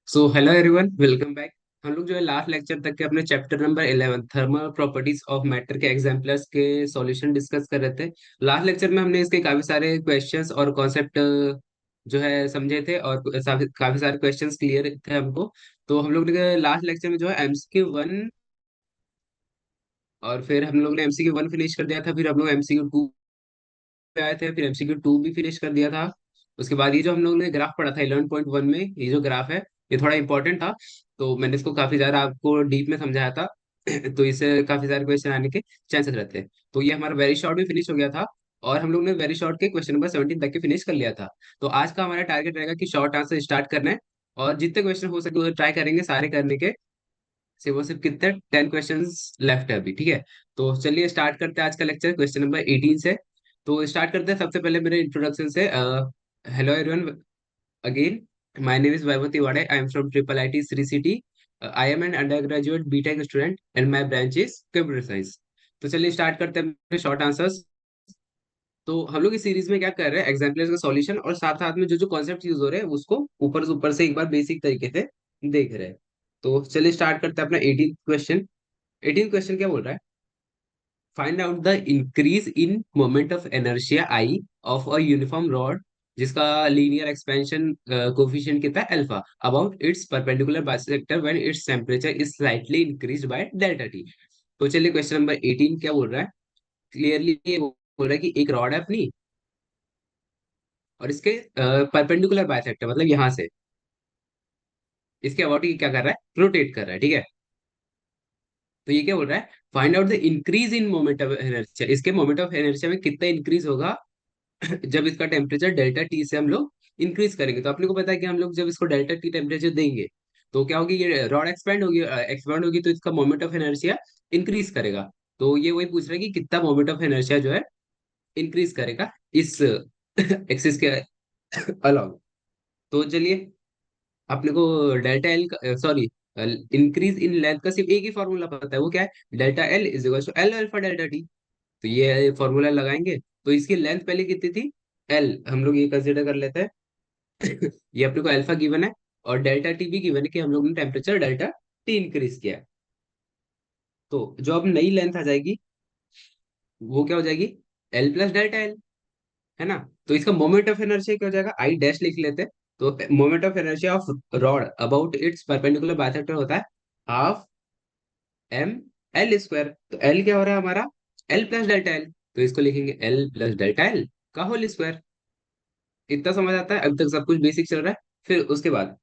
So hello everyone, welcome back. हम लोग जो है लास्ट लेक्चर तक के अपने chapter number 11 thermal properties of matter के एग्जाम्पलर्स के सॉल्यूशन डिस्कस कर रहे थे। लास्ट लेक्चर में हमने इसके काफी सारे क्वेश्चंस और कॉन्सेप्ट जो है समझे थे, और काफी सारे क्वेश्चंस क्लियर थे हमको। तो हम लोग ने लास्ट लेक्चर में जो है एमसीक्यू 1, और फिर हम लोग ने एमसीक्यू 1 फिनिश कर दिया था। फिर हम लोग एमसीक्यू 2 पे आए थे, फिर एमसीक्यू 2 भी फिनिश कर दिया था। उसके बाद ये जो हम लोग ने ग्राफ पढ़ा था 11.1 में, ये जो ग्राफ है ये थोड़ा इंपॉर्टेंट था। तो मैंने इसको काफी ज्यादा आपको डीप में समझाया था। तो इससे काफी सारे क्वेश्चन आने के चांसेस रहते हैं। तो ये हमारा वेरी शॉर्ट भी फिनिश हो गया था, और हम लोग ने वेरी शॉर्ट के क्वेश्चन नंबर 17 तक के फिनिश कर लिया था। तो आज का हमारा टारगेट रहेगा कि शॉर्ट आंसर स्टार्ट करना है, और जितने क्वेश्चन हो सके ट्राई करेंगे सारे करने के। सिर्फ वो सिर्फ कितने 10 क्वेश्चन लेफ्ट है अभी, ठीक है। तो चलिए स्टार्ट करते हैं आज का लेक्चर क्वेश्चन नंबर 18 से। तो स्टार्ट करते हैं सबसे पहले मेरे इंट्रोडक्शन से। Hello everyone, again my name is Vaibhav Tiwari. I am from triple IT Sri City. I am an undergraduate BTech student and my branch is computer science. तो चलिए स्टार्ट करते हैं शॉर्ट आंसर्स। तो हम लोग इस सीरीज में क्या कर रहे हैं, एग्जाम्पल्स का सॉल्यूशन और साथ साथ में जो जो कॉन्सेप्ट यूज हो रहे हैं उसको ऊपर से ऊपर से एक बार बेसिक तरीके से देख रहे हैं। तो चलिए स्टार्ट करते हैं अपना 18th क्वेश्चन। 18th क्वेश्चन क्या बोल रहा है? Find out the increase in moment of inertia I of a uniform rod जिसका लीनियर एक्सपेंशन कोफिशिएंट कितना है, alpha, about it's perpendicular bisector when its temperature is slightly increased by delta T. तो चलिए question number 18 क्या बोल रहा है? Clearly ये बोल रहा है कि एक रॉड है अपनी, और इसके परपेंडिकुलर बाइसेक्टर मतलब यहाँ से इसके अबाउट ये क्या कर रहा है, रोटेट कर रहा है, ठीक है। तो ये क्या बोल रहा है? Find out the increase in moment of inertia, इसके मोमेंट ऑफ इनर्शिया में कितना इंक्रीज होगा जब इसका टेम्परेचर डेल्टा टी से हम लोग इंक्रीज करेंगे। तो अपने को पता है कि हम लोग जब इसको डेल्टा टी टेम्परेचर देंगे तो क्या होगी, ये रॉड एक्सपेंड होगी तो इसका मोमेंट ऑफ इनर्शिया इंक्रीज करेगा। तो ये वही पूछ रहा है कि कितना मोमेंट ऑफ इनर्शिया जो है इंक्रीज करेगा इस एक्सिस के अलॉन्ग। तो चलिए अपने को delta L, sorry, increase in length का सिर्फ एक ही फॉर्मूला पता है, वो क्या है? Delta L is equal to L alpha delta T. तो ये फॉर्मूला लगाएंगे तो इसकी लेंथ पहले कितनी थी? एल, हम लोग ये कंसिडर कर लेते हैं। ये अपने को अल्फा गिवन है, और डेल्टा टी भी गिवन है कि हम लोग ने टेम्परेचर डेल्टा टी इंक्रीज किया है। तो जो अब नई लेंथ आ जाएगी वो क्या हो जाएगी? एल प्लस डेल्टा एल, है ना। तो इसका मोमेंट ऑफ इनर्शिया क्या हो जाएगा, आई डैश लिख लेते हैं। तो moment of inertia of rod about it's perpendicular bisector होता है हाफ एम एल स्क्वायर। तो एल क्या हो रहा है हमारा? L plus delta L. तो इसको लिखेंगे एल प्लस डेल्टा एल का होल स्क्वायर। इतना समझ आता है, अभी तक सब कुछ बेसिक चल रहा है। फिर उसके बाद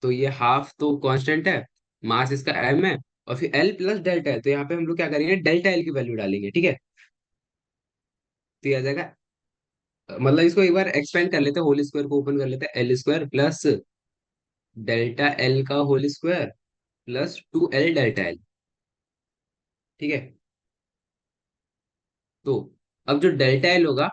तो ये हाफ तो कांस्टेंट है, मास इसका एम है, और फिर एल प्लस डेल्टा है। तो यहाँ पे हम लोग क्या करेंगे, डेल्टा एल की वैल्यू डालेंगे, ठीक है। तो ये आ जाएगा, मतलब इसको एक बार एक्सपेंड कर लेते हैं, होल स्क्वायर को ओपन कर लेते हैं, L square plus delta L का whole square plus 2 L delta L, ठीक है। तो अब जो डेल्टा एल होगा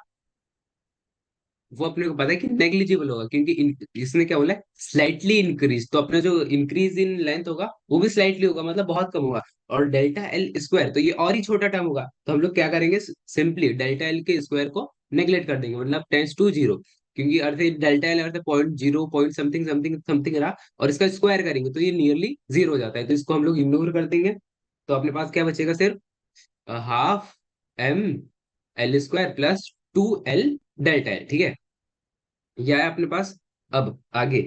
वो अपने को पता है कि नेग्लिजिबल होगा, क्योंकि इसने क्या बोला है, स्लाइटली इंक्रीज। तो अपना जो इंक्रीज इन लेंथ होगा वो भी स्लाइटली होगा, मतलब बहुत कम होगा। और डेल्टा एल स्क्वायर तो ये और ही छोटा टर्म होगा, तो हम लोग क्या करेंगे, सिंपली डेल्टा एल के स्क्वायर को नेग्लेक्ट कर देंगे, मतलब टेंस टू जीरो। क्योंकि अर्थ डेल्टा एल अर्थ point zero point something something something रहा, और इसका स्क्वायर करेंगे तो ये नियरली जीरो हो जाता है, तो इसको हम लोग इग्नोर कर देंगे। तो अपने पास क्या बचेगा, सिर्फ half M L square plus 2 L delta L, ठीक है। यह है अपने पास। अब आगे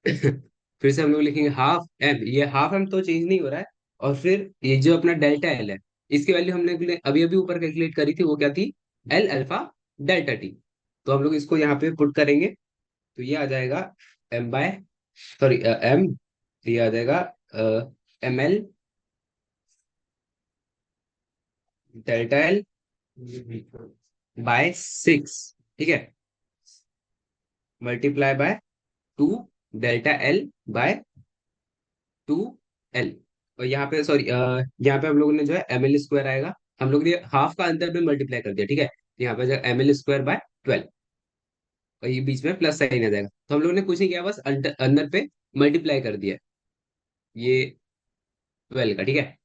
फिर से हम लोग लिखेंगे हाफ एम, ये हाफ एम तो चेंज नहीं हो रहा है। और फिर ये जो अपना डेल्टा एल है, इसकी वैल्यू हमने अभी अभी ऊपर कैलकुलेट करी थी, वो क्या थी? L alpha delta T. तो हम लोग इसको यहाँ पे पुट करेंगे तो ये आ जाएगा एम बाय, सॉरी एम, ये आ जाएगा M L delta L by 6, ठीक है, multiply by 2 delta L by 2 L. और यहाँ पे सॉरी, यहाँ पे हम लोगों ने जो है एम एल स्क्वायर आएगा, हम लोग ने हाफ का अंदर में मल्टीप्लाई कर दिया, ठीक है। तो यहाँ पे एम एल स्क्वायर बाय 12, और ये बीच में प्लस साइन आ जाएगा। तो हम लोग ने कुछ नहीं किया, बस अंदर पे मल्टीप्लाई कर दिया ये 12 का, ठीक है।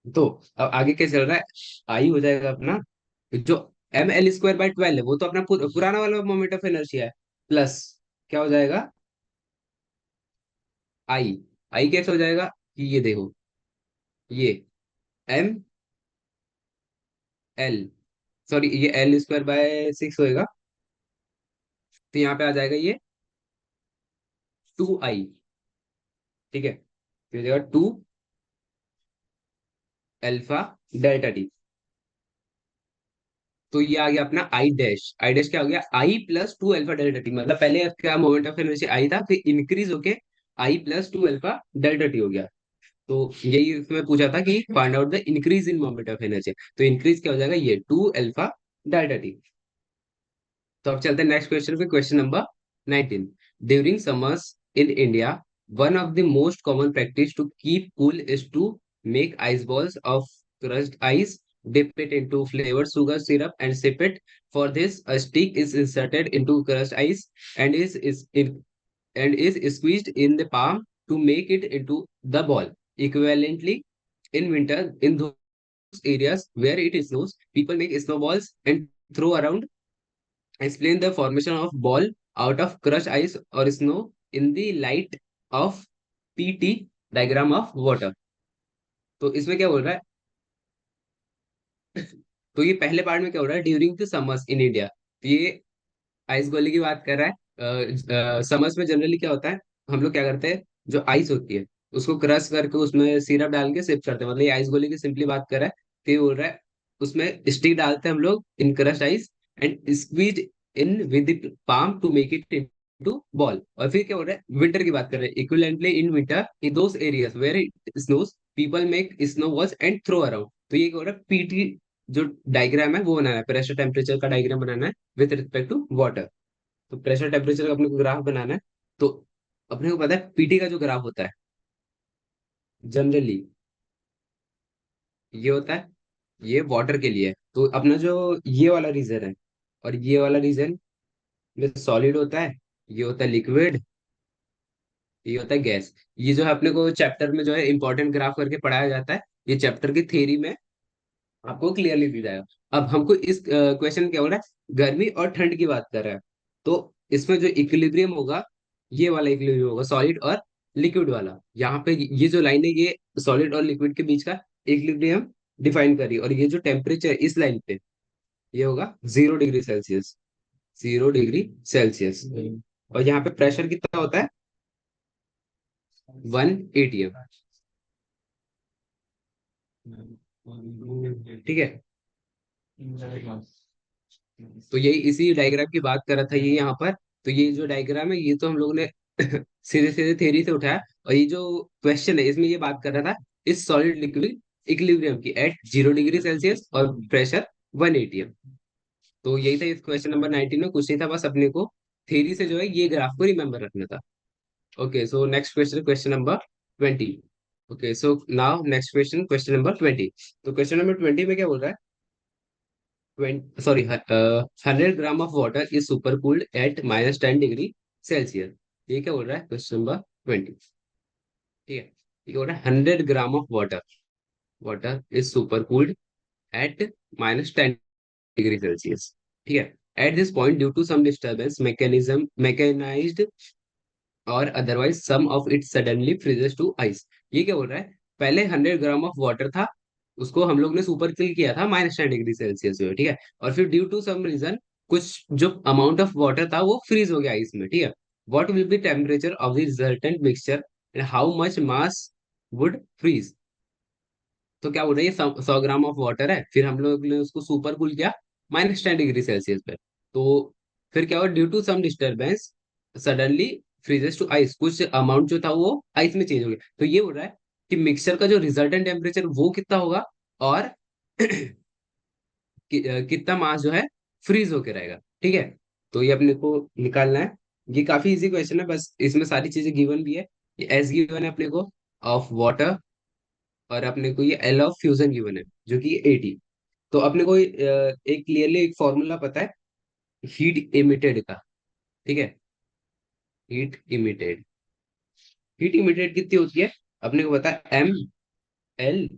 तो अब आगे क्या चल रहा है, आई हो जाएगा अपना जो एम एल स्क्वायर बाय 12 है, वो तो अपना पुराना वाला मोमेंट ऑफ इनर्शिया है, प्लस क्या हो जाएगा, आई, आई कैसे हो जाएगा कि ये देखो, ये एम एल, सॉरी ये एल स्क्वायर बाय 6 होएगा, तो यहाँ पे आ जाएगा ये 2 आई। ठीक है, तो हो जाएगा 2 अल्फा डेल्टा टी। तो ये आ गया अपना आई डैश, आई डैश क्या हो गया, आई प्लस 2 अल्फा डेल्टा टी, मतलब पहले क्या मोमेंट ऑफ इनर्शिया आई था, फिर इंक्रीज होके आई प्लस 2 अल्फा डेल्टा टी हो गया। तो यही इसमें पूछा था कि find out the increase in moment of energy, तो इंक्रीज क्या हो जाएगा, ये 2 अल्फा डेल्टा टी। तो अब चलते हैं नेक्स्ट क्वेश्चन पे, question number 19। During summers in India, one of the most common practice to keep cool is to make ice balls of crushed ice, dip it into flavored sugar syrup and sip it. For this, a stick is inserted into crushed ice and is squeezed in the palm to make it into the ball. Equivalently, in winter, in those areas where it snows, people make snowballs and throw around. Explain the formation of ball out of crushed ice or snow in the light of PT diagram of water. तो इसमें क्या बोल रहा है, तो ये पहले part में क्या हो रहा है, during the summers in India, तो ये आइस गोली की बात कर रहा है। समर्स में जनरली क्या होता है, हम लोग क्या करते हैं, जो आइस होती है उसको क्रश करके उसमें सिरप डाल के सिप करते हैं, मतलब ये आइस गोली की सिंपली बात कर रहा है। तो ये बोल रहा है उसमें स्टिक डालते हैं हम लोग in crush ice and squeeze in with palm to make it into ball. और फिर क्या हो रहा है, विंटर की बात कर रहे हैं, equivalently in winter in those areas where it snows people make snow balls and throw around. तो ये क्या हो रहा है, पीटी जो डायग्राम है वो बनाना है, प्रेशर टेम्परेचर का डायग्राम बनाना है विद रिस्पेक्ट टू वाटर। तो प्रेशर टेम्परेचर का अपने को ग्राफ बनाना है। तो अपने को पता है पीटी का जो ग्राफ होता है जनरली ये होता है, ये वाटर के लिए है। तो अपना जो ये वाला रीजन है और ये वाला रीजन में सॉलिड होता है, ये होता है लिक्विड, ये होता है गैस। ये जो है अपने को चैप्टर में जो है इंपॉर्टेंट ग्राफ करके पढ़ाया जाता है, ये चैप्टर की थ्योरी में आपको क्लियरली दिख जाएगा। अब हमको इस क्वेश्चन क्या हो रहा है, गर्मी और ठंड की बात कर रहा है। तो इसमें जो इक्विलिब्रियम होगा, ये वाला इक्विलिब्रियम होगा सॉलिड और लिक्विड वाला। यहाँ पे ये जो लाइन है ये सॉलिड और लिक्विड के बीच का इक्विलिब्रियम डिफाइन करी, और ये जो टेम्परेचर इस लाइन पे ये होगा 0 डिग्री सेल्सियस, 0 डिग्री सेल्सियस। और यहाँ पे प्रेशर कितना होता है, 1 atm। ठीक है, तो यही इसी डायग्राम की बात कर रहा था ये यहाँ पर। तो ये जो डायग्राम है ये तो हम लोगों ने सीधे सीधे थ्योरी से उठाया, और ये जो क्वेश्चन है इसमें ये बात कर रहा था इस सॉलिड लिक्विड इक्विलिब्रियम की एट 0 डिग्री सेल्सियस और प्रेशर 1 atm। तो यही था इस क्वेश्चन नंबर 19 में, कुछ नहीं था, बस अपने को थ्योरी से जो है ये ग्राफ को रिमेम्बर रखना था। Okay, so next question, question number 20। Okay, so now next question, question number 20। तो क्वेश्चन नंबर 20 में क्या बोल रहा है, 100 gram of water is super cooled at -10 degree Celsius. ये क्या बोल रहा है, क्वेश्चन नंबर 20। ठीक है, ये बोल रहा है 100 gram of water, water is super cooled at -10 degree Celsius. ठीक है, at this point due to some disturbance mechanism mechanized और otherwise some of it suddenly freezes to ice. ये क्या बोल रहा है, पहले 100 ग्राम ऑफ वाटर था, उसको हम लोग ने सुपर चिल किया था -10 डिग्री सेल्सियस में। ठीक है, और फिर ड्यू टू सम रीजन कुछ जो अमाउंट ऑफ वाटर था वो फ्रीज हो गया आइस में। ठीक है, what will be temperature of the resultant mixture and how much mass would freeze. तो क्या बोल रहा है, ये 100 ग्राम ऑफ वाटर है, फिर हम लोग ने उसको सुपर कूल किया -10 डिग्री सेल्सियस पे। तो फिर क्या हुआ, due to some disturbance suddenly freezes to ice, कुछ अमाउंट जो था वो आइस में चेंज हो गया। तो ये बोल रहा है कि मिक्सचर का जो रिजल्टेंट टेम्परेचर वो कितना होगा, और कितना मास जो है फ्रीज होके रहेगा। ठीक है, तो ये अपने को निकालना है। ये काफी इजी क्वेश्चन है, बस इसमें सारी चीजें गिवन भी है। ये एस गिवन है अपने को ऑफ वाटर, और अपने को ये एल ऑफ फ्यूजन गिवन है जो कि 80। तो अपने को एक क्लियरली एक फॉर्मूला पता है हीट इमिटेड का। ठीक है, हीट इमिटेड, हीट इमिटेड कितनी होती है, अपने को पता है M L,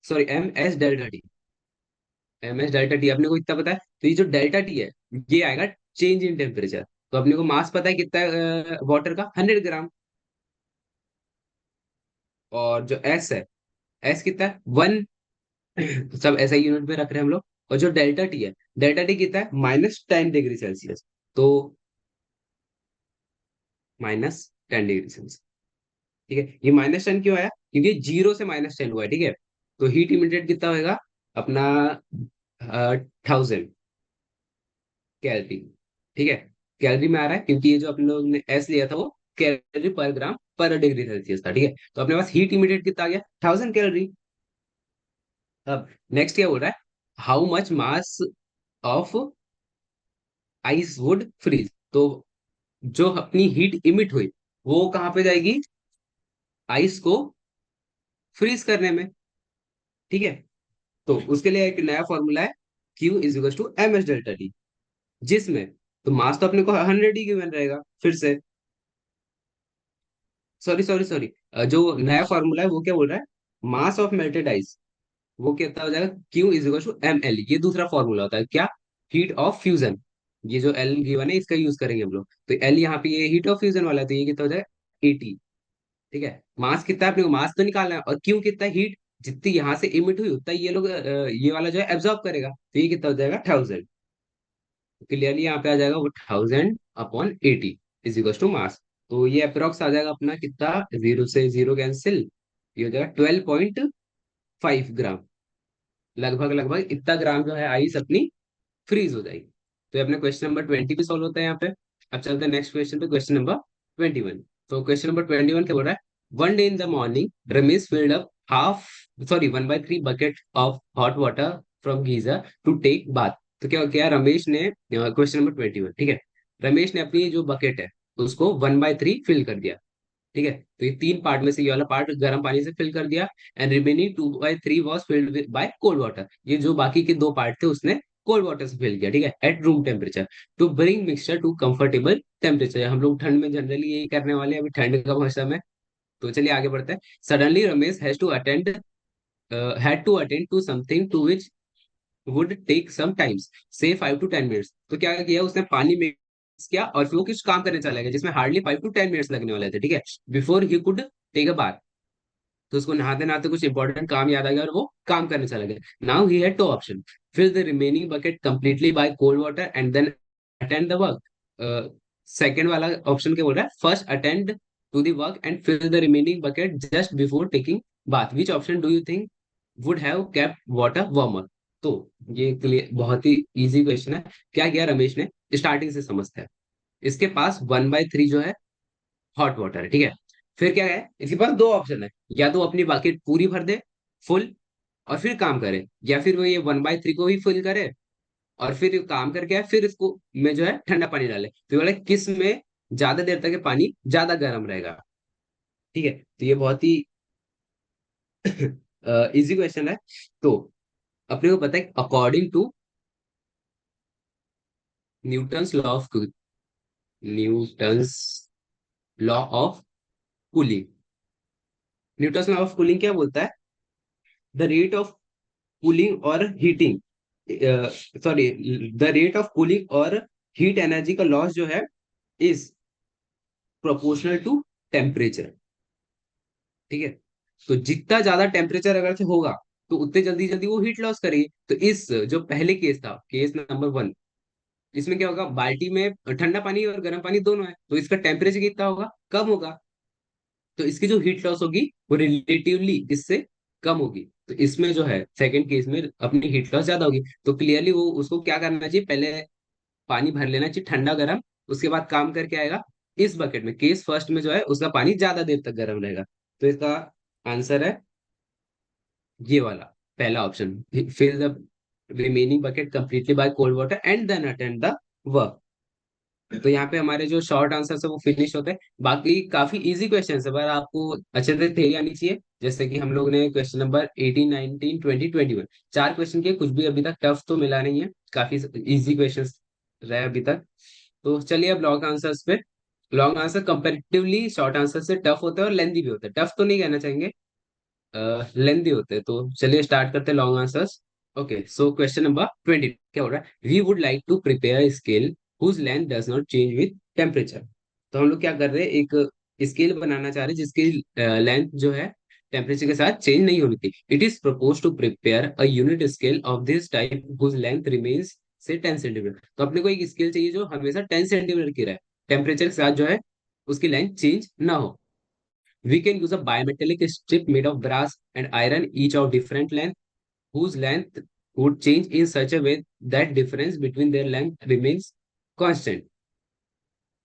sorry M S delta T, M S delta T अपने को इतना पता है। तो ये जो डेल्टा टी है ये आएगा चेंज इन टेम्परेचर। तो अपने को मास पता है कितना वाटर का, 100 ग्राम। और जो एस है, एस कितना है 1, सब ऐसा यूनिट में रख रहे हैं हम लोग। और जो डेल्टा टी है, डेल्टा टी कितना है -10 डिग्री सेल्सियस। तो -10 डिग्री सेल्सियस, ठीक है। ये -10 क्यों आया, क्योंकि 0 से -10 हुआ है, ठीक है। तो हीट इमिटेड कितना होगा अपना 1000 कैलोरी, ठीक है। कैलोरी में आ रहा है क्योंकि ये जो अपने लोग ने एस लिया था वो कैलोरी पर ग्राम पर डिग्री सेल्सियस था, ठीक है। तो अपने पास हीट इमिटेड कितना आ गया 1000 कैलोरी। अब नेक्स्ट क्या बोल रहा है, how much mass of ice would freeze. तो जो अपनी हीट इमिट हुई वो कहाँ पे जाएगी, आइस को फ्रीज करने में, ठीक है। तो उसके लिए एक नया फॉर्मूला है, Q is equal to M S delta T, जिसमें तो मास तो अपने को 100 ही गिवन रहेगा फिर से। सॉरी सॉरी सॉरी, जो नया फॉर्मूला है वो क्या बोल रहा है, मास ऑफ मेल्टेड आइस वो कितना हो जाएगा, Q is equal to M L. ये दूसरा फॉर्मूला होता है क्या, हीट ऑफ फ्यूजन। ये जो एल गिवन है इसका यूज करेंगे हम लोग। तो एल यहाँ पे ये हीट ऑफ फ्यूजन वाला है, तो ये कितना हो जाएगा 80, ठीक है। मास कितना है अपने को, मास तो निकालना है, और क्यू कितना है, हीट जितनी यहाँ से इमिट हुई उतना ये लोग ये वाला जो है एब्जॉर्ब करेगा, तो ये कितना हो जाएगा 1000। क्लियरली यहाँ पे आ जाएगा वो 1000/80 इज इक्वल टू मास। तो ये अप्रोक्स आ जाएगा अपना कितना, 0 से 0 कैंसिल, ये हो जाएगा 12.5 ग्राम। लगभग लगभग इतना ग्राम जो है आइस अपनी फ्रीज हो जाएगी। तो ये अपने क्वेश्चन नंबर 20 भी सॉल्व होता है यहाँ पे। अब चलते हैं नेक्स्ट क्वेश्चन पे, क्वेश्चन नंबर 21। तो क्वेश्चन नंबर 21 क्या बोल रहा है, one day in the morning Ramesh filled up half, sorry 1/3 bucket of hot water from geyser to take bath. तो क्या क्या रमेश ने, क्वेश्चन नंबर 21, ठीक है। रमेश ने अपनी जो बकेट है उसको 1/3 फिल कर दिया, ठीक है। तो ये तीन पार्ट में से ये वाला पार्ट गर्म पानी से फिल कर दिया, and remaining 2/3 was filled by cold water. ये जो बाकी के दो पार्ट थे उसने कोल्ड वाटर से फिल किया, ठीक है, at room temperature to bring mixture to comfortable temperature. हम लोग ठंड में जनरली यही करने वाले हैं, अभी ठंड का मौसम है। तो चलिए आगे बढ़ते हैं। Suddenly Ramesh had to attend to something to which would take some times, say 5 to 10 minutes. तो क्या किया उसने, पानी मिक्स किया और फिर वो कुछ काम करने चला गया जिसमें हार्डली 5 to 10 मिनट्स लगने वाले थे, ठीक है, before he could take a bath. तो उसको नहाते नहाते कुछ इंपॉर्टेंट काम याद आ गया और वो काम करने चला गया। Now he had two option, fill the remaining bucket completely by cold water and then attend the work. Second वाला ऑप्शन क्या बोल रहा है, first attend to the work and fill the remaining bucket just before taking bath, which option do you think would have kept water warmer. तो ये clear, बहुत ही easy question है। क्या किया रमेश ने, स्टार्टिंग से समझते हैं। इसके पास 1/3 जो है हॉट वाटर है, ठीक है। फिर क्या है, इसके पास दो ऑप्शन है, या तो अपनी बकेट पूरी भर दे फुल और फिर काम करे, या फिर वो ये 1/3 को ही फिल करे और फिर काम करके आए, फिर इसको में जो है ठंडा पानी डाले। तो बोले किस में ज्यादा देर तक ये पानी ज्यादा गर्म रहेगा, ठीक है। तो ये बहुत ही इजी क्वेश्चन है। तो अपने को पता है according to Newton's law of Newton's law of cooling, Newton's law of cooling क्या बोलता है, द रेट ऑफ कूलिंग और heating, sorry, the rate of cooling और हीट एनर्जी का लॉस जो है इज प्रोपोर्शनल टू टेम्परेचर, ठीक है। तो जितना ज्यादा टेम्परेचर अगर से होगा तो उतने जल्दी जल्दी वो हीट लॉस करेगी। तो इस जो पहले केस था, केस नंबर 1, इसमें क्या होगा, बाल्टी में ठंडा पानी और गर्म पानी दोनों है, तो इसका टेम्परेचर कितना होगा, कम होगा। तो इसकी जो हीट लॉस होगी वो रिलेटिवली इससे कम होगी। तो इसमें जो है सेकंड केस में अपनी हीट लॉस ज्यादा होगी। तो क्लियरली वो उसको क्या करना चाहिए, पहले पानी भर लेना चाहिए ठंडा गर्म, उसके बाद काम करके आएगा इस बकेट में। केस फर्स्ट में जो है उसका पानी ज्यादा देर तक गर्म रहेगा। तो इसका आंसर है ये वाला पहला option, fill the remaining bucket completely by cold water and then attend the work. तो यहाँ पे हमारे जो शॉर्ट आंसर है वो फिनिश होते हैं। बाकी काफी इजी क्वेश्चन है, पर आपको अच्छे से थ्योरी आनी चाहिए। जैसे कि हम लोग ने क्वेश्चन नंबर 18, 19, 20, 21 चार क्वेश्चन किए, कुछ भी अभी तक टफ तो मिला नहीं है, काफी इजी क्वेश्चन रहे अभी तक। तो चलिए अब लॉन्ग आंसर्स पे। Long answer comparatively short answer से टफ होते हैं और लेंदी भी होते हैं, टफ तो नहीं कहना चाहेंगे, लेंदी होते हैं। तो चलिए स्टार्ट करते हैं long answers. Okay, so question number 20 क्या हो रहा है, we would like to prepare scale whose length does not change with temperature. तो हम लोग क्या कर रहे हैं, एक स्केल बनाना चाह रहे हैं जिसकी लेंथ जो है टेम्परेचर के साथ चेंज नहीं होनी थी। It is propose to prepare a unit scale of this type whose length remains से 10 सेंटीमीटर। तो अपने को एक स्केल चाहिए जो हमेशा 10 सेंटीमीटर की रहे, टेम्परेचर के साथ जो है उसकी लेंथ चेंज ना हो। We can use a bimetallic strip made of brass and iron each of different length whose length would change in such a way that difference between their length remains constant.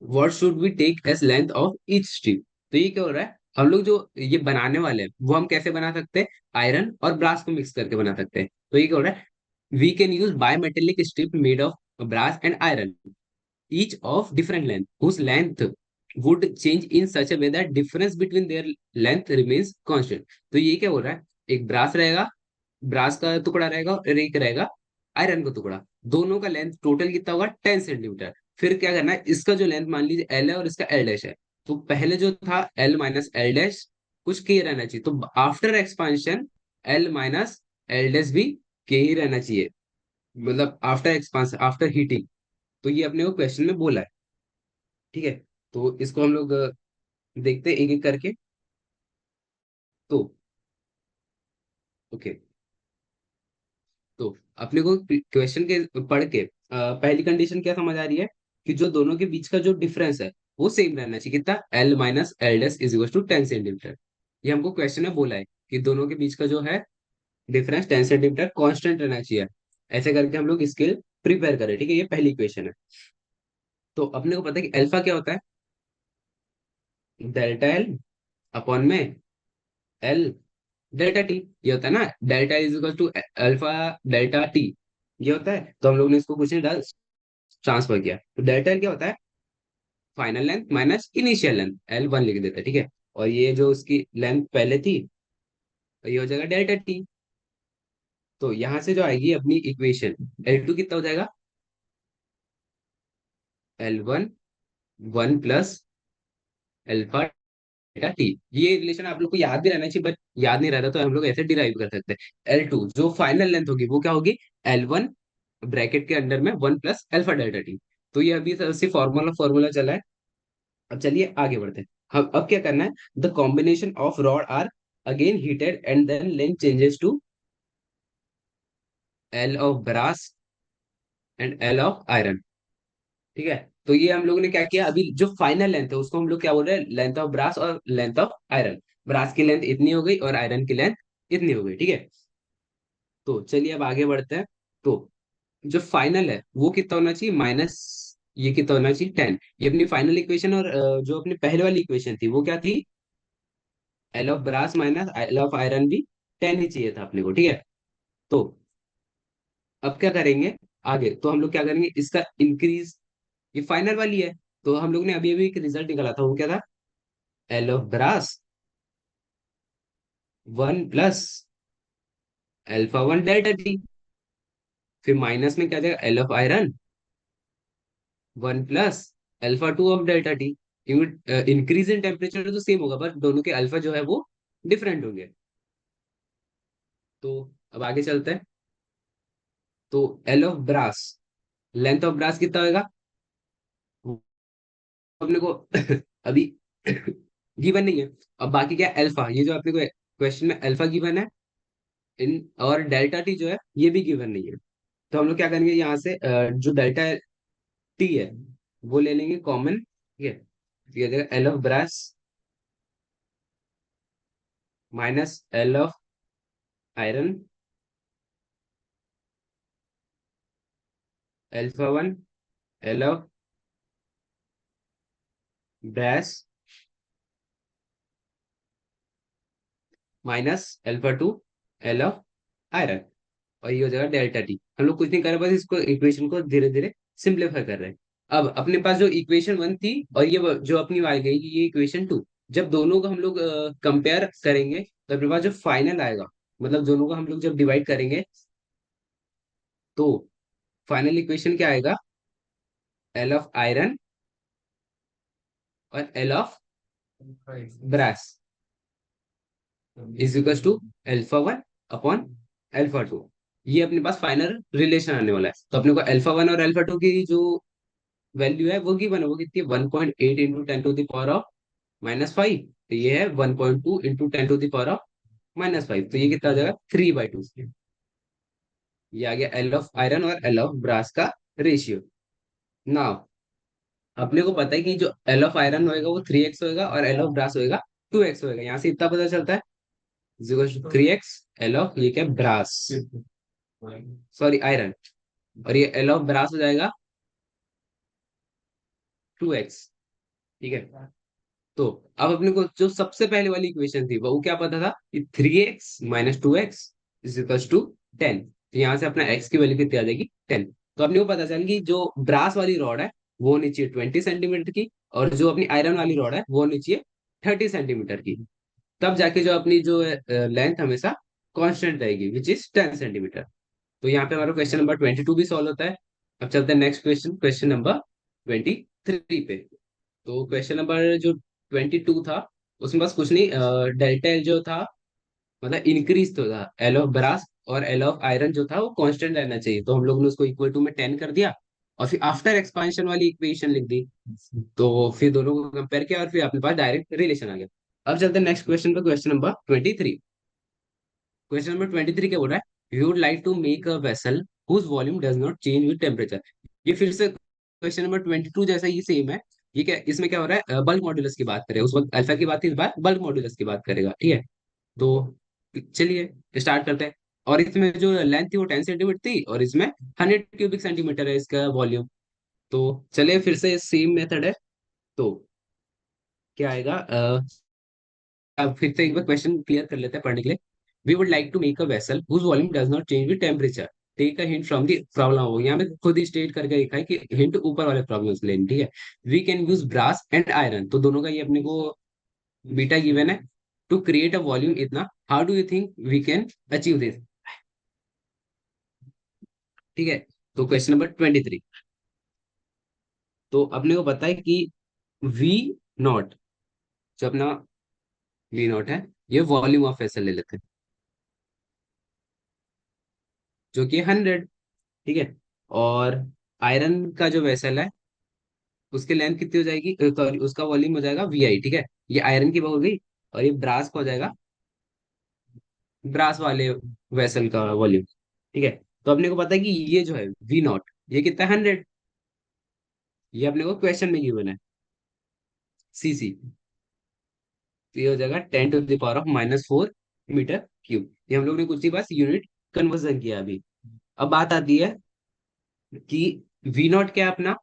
What should we take as length of each strip? तो ये क्या हो रहा है, हम लोग जो ये बनाने वाले हैं वो हम कैसे बना सकते हैं, आयरन और ब्रास को मिक्स करके बना सकते हैं। तो ये क्या हो रहा है, we can use bimetallic strip made of brass and iron each of different length whose length would change in such a way that difference between their length remains constant। तो ये क्या हो रहा है, एक ब्रास रहेगा, ब्रास का टुकड़ा रहेगा और एक रहेगा आयरन का टुकड़ा, दोनों का लेंथ टोटल कितना होगा 10 सेंटीमीटर। फिर क्या करना है, इसका जो लेंथ मान लीजिए एल है और इसका एल डैश है, तो पहले जो था एल माइनस एल डैश कुछ के ही रहना चाहिए, तो after expansion L minus L dash भी के ही रहना चाहिए, मतलब आफ्टर एक्सपांशन आफ्टर हीटिंग। तो ये अपने को क्वेश्चन में बोला है। ठीक है, तो इसको हम लोग देखते हैं एक एक करके। तो ओके, तो अपने को क्वेश्चन के पढ़ के पहली कंडीशन क्या समझ आ रही है कि जो दोनों के बीच का जो डिफरेंस है वो सेम रहना चाहिए, कितना, L minus L dash is equal to 10 centimeter. ये हमको क्वेश्चन में बोला है कि दोनों के बीच का जो है डिफरेंस 10 सेंटीमीटर कांस्टेंट रहना चाहिए। ऐसे करके हम लोग स्केल प्रिपेयर करें। ठीक है, ये पहली क्वेश्चन है। तो अपने को पता है कि अल्फा क्या होता है, डेल्टा एल अपॉन में एल डेल्टा टी, ये होता है ना, delta is equal to alpha delta T, ये होता है। तो हम लोग ने इसको क्वेश्चन डाल ट्रांसफर किया, तो डेल्टा एल क्या होता है, final length minus initial length, L one लिख देते हैं। ठीक है, और ये जो उसकी लेंथ पहले थी तो ये हो जाएगा डेल्टा टी। तो यहाँ से जो आएगी अपनी इक्वेशन, एल टू कितना हो जाएगा, L one one plus alpha delta T. ये रिलेशन आप लोग को याद भी रहना चाहिए, बट याद नहीं रहता तो हम लोग ऐसे डिराइव कर सकते हैं। एल टू जो फाइनल लेंथ होगी वो क्या होगी, एल वन ब्रैकेट के अंडर में one plus alpha delta T. तो ये अभी सिर्फ फॉर्मूला फॉर्मूला चला है। अब चलिए आगे बढ़ते हैं। हम अब क्या करना है, the combination of rod are again heated and then length changes to L of brass and L of iron. ठीक है, तो ये हम लोगों ने क्या किया, अभी जो फाइनल लेंथ है उसको हम लोग क्या बोल रहे हैं, लेंथ ऑफ ब्रास और लेंथ ऑफ आयरन। ब्रास की लेंथ इतनी हो गई और आयरन की लेंथ इतनी हो गई। ठीक है, तो चलिए अब आगे बढ़ते हैं। तो जो फाइनल है वो कितना होना चाहिए, माइनस ये कितना होना चाहिए 10। ये अपनी फाइनल इक्वेशन, और जो अपनी पहले वाली इक्वेशन थी वो क्या थी, L of brass minus L of iron भी 10 ही चाहिए था अपने को। ठीक है, तो अब क्या करेंगे आगे, तो हम लोग क्या करेंगे, इसका इंक्रीज, ये फाइनल वाली है, तो हम लोग ने अभी अभी एक रिजल्ट निकाला था, वो क्या था, L of brass one plus alpha one delta T, फिर माइनस में क्या जाएगा, L of iron one plus alpha two of delta T. Increase in temperature तो सेम होगा, बट दोनों के अल्फा जो है वो डिफरेंट होंगे। तो अब आगे चलते हैं। तो L of brass, length of brass कितना होगा, वो अपने को अभी गिवन नहीं है। अब बाकी क्या, अल्फा, ये जो अपने को क्वेश्चन में अल्फा गिवन है, इन और डेल्टा टी जो है ये भी गिवन नहीं है। तो हम लोग क्या करेंगे, यहाँ से जो डेल्टा टी है वो ले लेंगे कॉमन। ठीक है, तो ये हो जाएगा L of brass minus L of iron alpha one L of brass minus alpha two L of iron, और ये हो जाएगा डेल्टा टी। हम लोग कुछ नहीं कर रहे, बस इसको इक्वेशन को धीरे धीरे सिंप्लीफाई कर रहे हैं। अब अपने पास जो इक्वेशन वन थी और ये जो अपनी आ गई ये इक्वेशन टू, जब दोनों को हम लोग कंपेयर करेंगे तो अपने पास जो फाइनल आएगा, मतलब दोनों को हम लोग जब डिवाइड करेंगे तो फाइनल इक्वेशन क्या आएगा, एल ऑफ आयरन और L of brass is equal to alpha one upon alpha two. ये अपने पास फाइनल रिलेशन आने वाला है। तो अपने को अल्फा वन और अल्फा टू की जो वैल्यू है वो गिवन है, वो कितनी है, 1.8 into ten to the power of minus five. तो ये है 1.2 into ten to the power of -5, तो ये कितना हो जाएगा 3/2। ये आ गया एल ऑफ आयरन और एल ऑफ ब्रास का रेशियो। नाउ अपने को पता है कि जो एल ऑफ आयरन होएगा वो 3x होएगा और एल ऑफ ब्रास होएगा 2x होएगा। यहाँ से इतना पता चलता है, 3x एल ऑफ, ये क्या, ब्रास, सॉरी आयरन, और ये एल ऑफ ब्रास हो जाएगा 2x। ठीक है, तो अब अपने को जो सबसे पहले वाली इक्वेशन थी वो क्या पता था कि 3x - 2x is equals to 10। तो यहाँ से अपना x की वैल्यू कितनी आ जाएगी, 10। तो अपने को पता चल कि जो ब्रास वाली रॉड है वो होनी चाहिए 20 सेंटीमीटर की, और जो अपनी आयरन वाली रॉड है वो होनी चाहिए 30 सेंटीमीटर की। तब जाके जो अपनी जो लेंथ हमेशा कांस्टेंट रहेगी, विच इज 10 सेंटीमीटर। तो यहाँ पे हमारा क्वेश्चन नंबर 22 भी सॉल्व होता है। अब चलते हैं नेक्स्ट क्वेश्चन, क्वेश्चन नंबर 23 पे। तो क्वेश्चन नंबर जो 22 था उसमें बस कुछ नहीं, डेल्टा एल जो था, मतलब इंक्रीज तो था, एल ऑफ ब्रास और एल ऑफ आयरन जो था वो कांस्टेंट रहना चाहिए, तो हम लोग ने उसको इक्वल टू में 10 कर दिया, और फिर आफ्टर एक्सपांशन वाली इक्वेशन लिख दी। तो फिर दोनों को कंपेयर किया और फिर अपने पास डायरेक्ट रिलेशन आ गया। अब चलते हैं नेक्स्ट क्वेश्चन पे, क्वेश्चन नंबर 23। क्वेश्चन नंबर 23 क्या बोल रहा है, you would like to make a vessel whose volume does not change with temperature. ये फिर से क्वेश्चन नंबर 22 जैसा ही सेम है। ये क्या, इसमें क्या हो रहा है, बल्क मॉड्यूलस की बात करें, उस वक्त अल्फा की बात थी, इस बार बल्क मॉड्यूलस की बात करेगा। ठीक है, तो चलिए स्टार्ट करते हैं। और इसमें जो लेंथ थी वो 10 सेंटीमीटर थी, और इसमें 100 क्यूबिक सेंटीमीटर है इसका वॉल्यूम। तो चलिए फिर से सेम मेथड है। तो क्या आएगा, अब फिर से एक बार क्वेश्चन क्लियर कर लेते हैं पढ़ने के लिए। We would like to make a vessel whose volume does not change with temperature, take a hint from the problem. हो यहाँ पे खुद ही स्टेट करके लिखा है कि हिंट ऊपर वाले प्रॉब्लम से लेनी। ठीक है, we can use brass and iron, तो दोनों का ये अपने को बीटा गिवन है, टू क्रिएट अ वॉल्यूम इतना, how do you think we can achieve this. ठीक है, तो क्वेश्चन नंबर 23। तो अपने को पता है कि वी नॉट, जो अपना वी नॉट है, ये वॉल्यूम ऑफ वेसल ले लेते हैं, जो कि 100। ठीक है, और आयरन का जो वेसल है उसकी लेंथ कितनी हो जाएगी, सॉरी उसका वॉल्यूम हो जाएगा VI। ठीक है, ये आयरन की हो गई, और ये ब्रास का हो जाएगा, ब्रास वाले वेसल का वॉल्यूम। ठीक है, तो अपने को पता है कि ये जो है वी नॉट, ये कितना है, 100। ये अपने को क्वेश्चन में गिवन है, CC। तो ये हो जाएगा 10⁻⁻⁴ मीटर क्यूब। ये हम लोग ने कुछ ही बस यूनिट कन्वर्जन किया अभी। अब बात आती है कि वी नॉट क्या है अपना,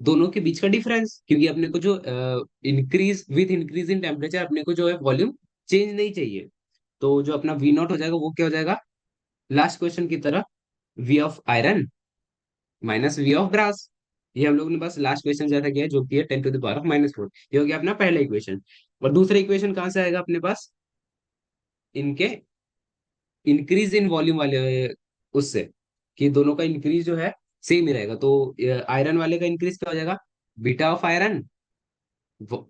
दोनों के बीच का डिफरेंस, क्योंकि अपने को जो increase with increase in temperature अपने को जो है वॉल्यूम चेंज नहीं चाहिए। तो जो अपना वी नॉट हो जाएगा वो क्या हो जाएगा, लास्ट क्वेश्चन की तरह, V of iron minus V of brass. ये हम लोग ने बस लास्ट क्वेश्चन जैसा किया, जो कि है 10⁻⁻⁴। ये हो गया अपना पहला इक्वेशन। और दूसरा इक्वेशन कहाँ से आएगा अपने पास, इनके इंक्रीज इन वॉल्यूम वाले उससे, कि दोनों का इंक्रीज जो है सेम ही रहेगा। तो आयरन वाले का इंक्रीज क्या हो जाएगा, beta of iron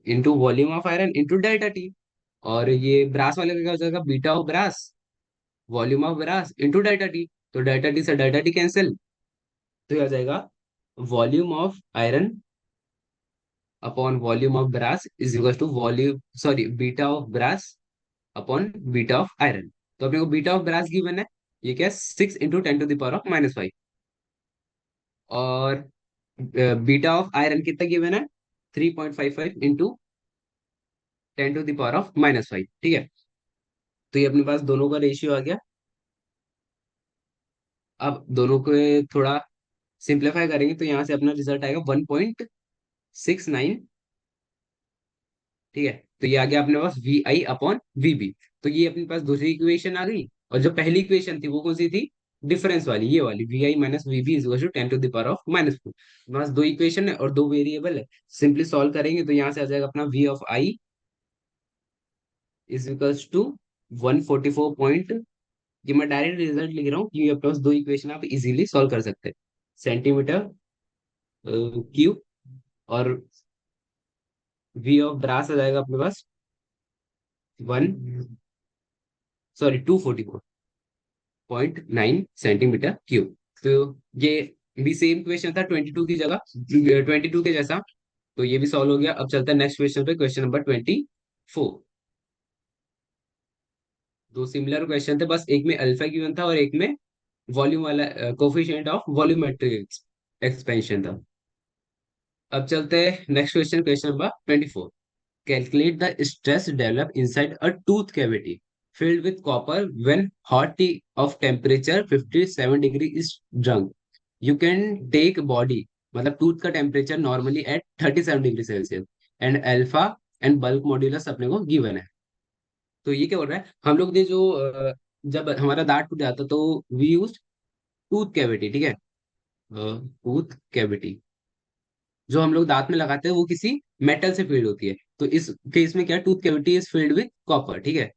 into volume of iron into delta T. और ये ब्रास वाले का क्या हो जाएगा, beta of brass volume of brass into delta T. तो डेल्टा टी से डेल्टा टी कैंसिल, तो ये आ जाएगा volume of iron upon volume of brass is equal to volume, sorry beta of brass upon beta of iron. तो अपने को beta of brass given है, ये क्या, 6 × 10⁻⁵ और बीटा ऑफ आयरन कितना गिवन है, 3.55 × 10⁻⁵। ठीक है, तो ये अपने पास दोनों का रेशियो आ गया। अब दोनों को थोड़ा सिंप्लीफाई करेंगे तो यहाँ से अपना रिजल्ट आएगा 1.69। ठीक है, तो ये आ गया अपने पास VI/VB। तो ये अपने पास दूसरी इक्वेशन आ गई, और जो पहली इक्वेशन थी वो कौन सी थी, डिफरेंस वाली, ये वाली VI - VB is equal to 10⁻⁻⁴ बस दो इक्वेशन है और दो वेरिएबल है। सिंपली सॉल्व करेंगे तो यहाँ से आ जाएगा अपना V of I is equals to 144 ये मैं डायरेक्ट रिजल्ट लिख रहा हूँ, क्योंकि आपके पास दो इक्वेशन आप इजीली सॉल्व कर सकते हैं, सेंटीमीटर क्यूब। और वी ऑफ ब्रास आ जाएगा अपने पास 244.9 सेंटीमीटर क्यूब। तो ये भी सेम क्वेश्चन था 22 की जगह, 22 के जैसा। तो ये भी सॉल्व हो गया। अब चलता है नेक्स्ट क्वेश्चन पे, क्वेश्चन नंबर 24। दो सिमिलर क्वेश्चन थे, बस एक में अल्फा गिवन था और एक में वॉल्यूम वाला कोफिशिएंट ऑफ वॉल्यूमेट्रिक एक्सपेंशन था। अब चलते हैं next question, question number 24। Calculate the stress developed inside a tooth cavity filled with copper when hot tea of temperature 57 degree is drunk. You can take body, मतलब tooth का temperature normally at 37 degree Celsius and alpha and bulk modulus अपने को given है। तो ये क्या हो रहा है, हम लोग ने जो जब हमारा दांत टूट जाता तो वी यूज टूथ कैविटी, ठीक है, टूथ कैविटी जो हम लोग दांत में लगाते हैं वो किसी मेटल से फील्ड होती है। तो इस केस में क्या, tooth cavity is field with copper, ठीक है,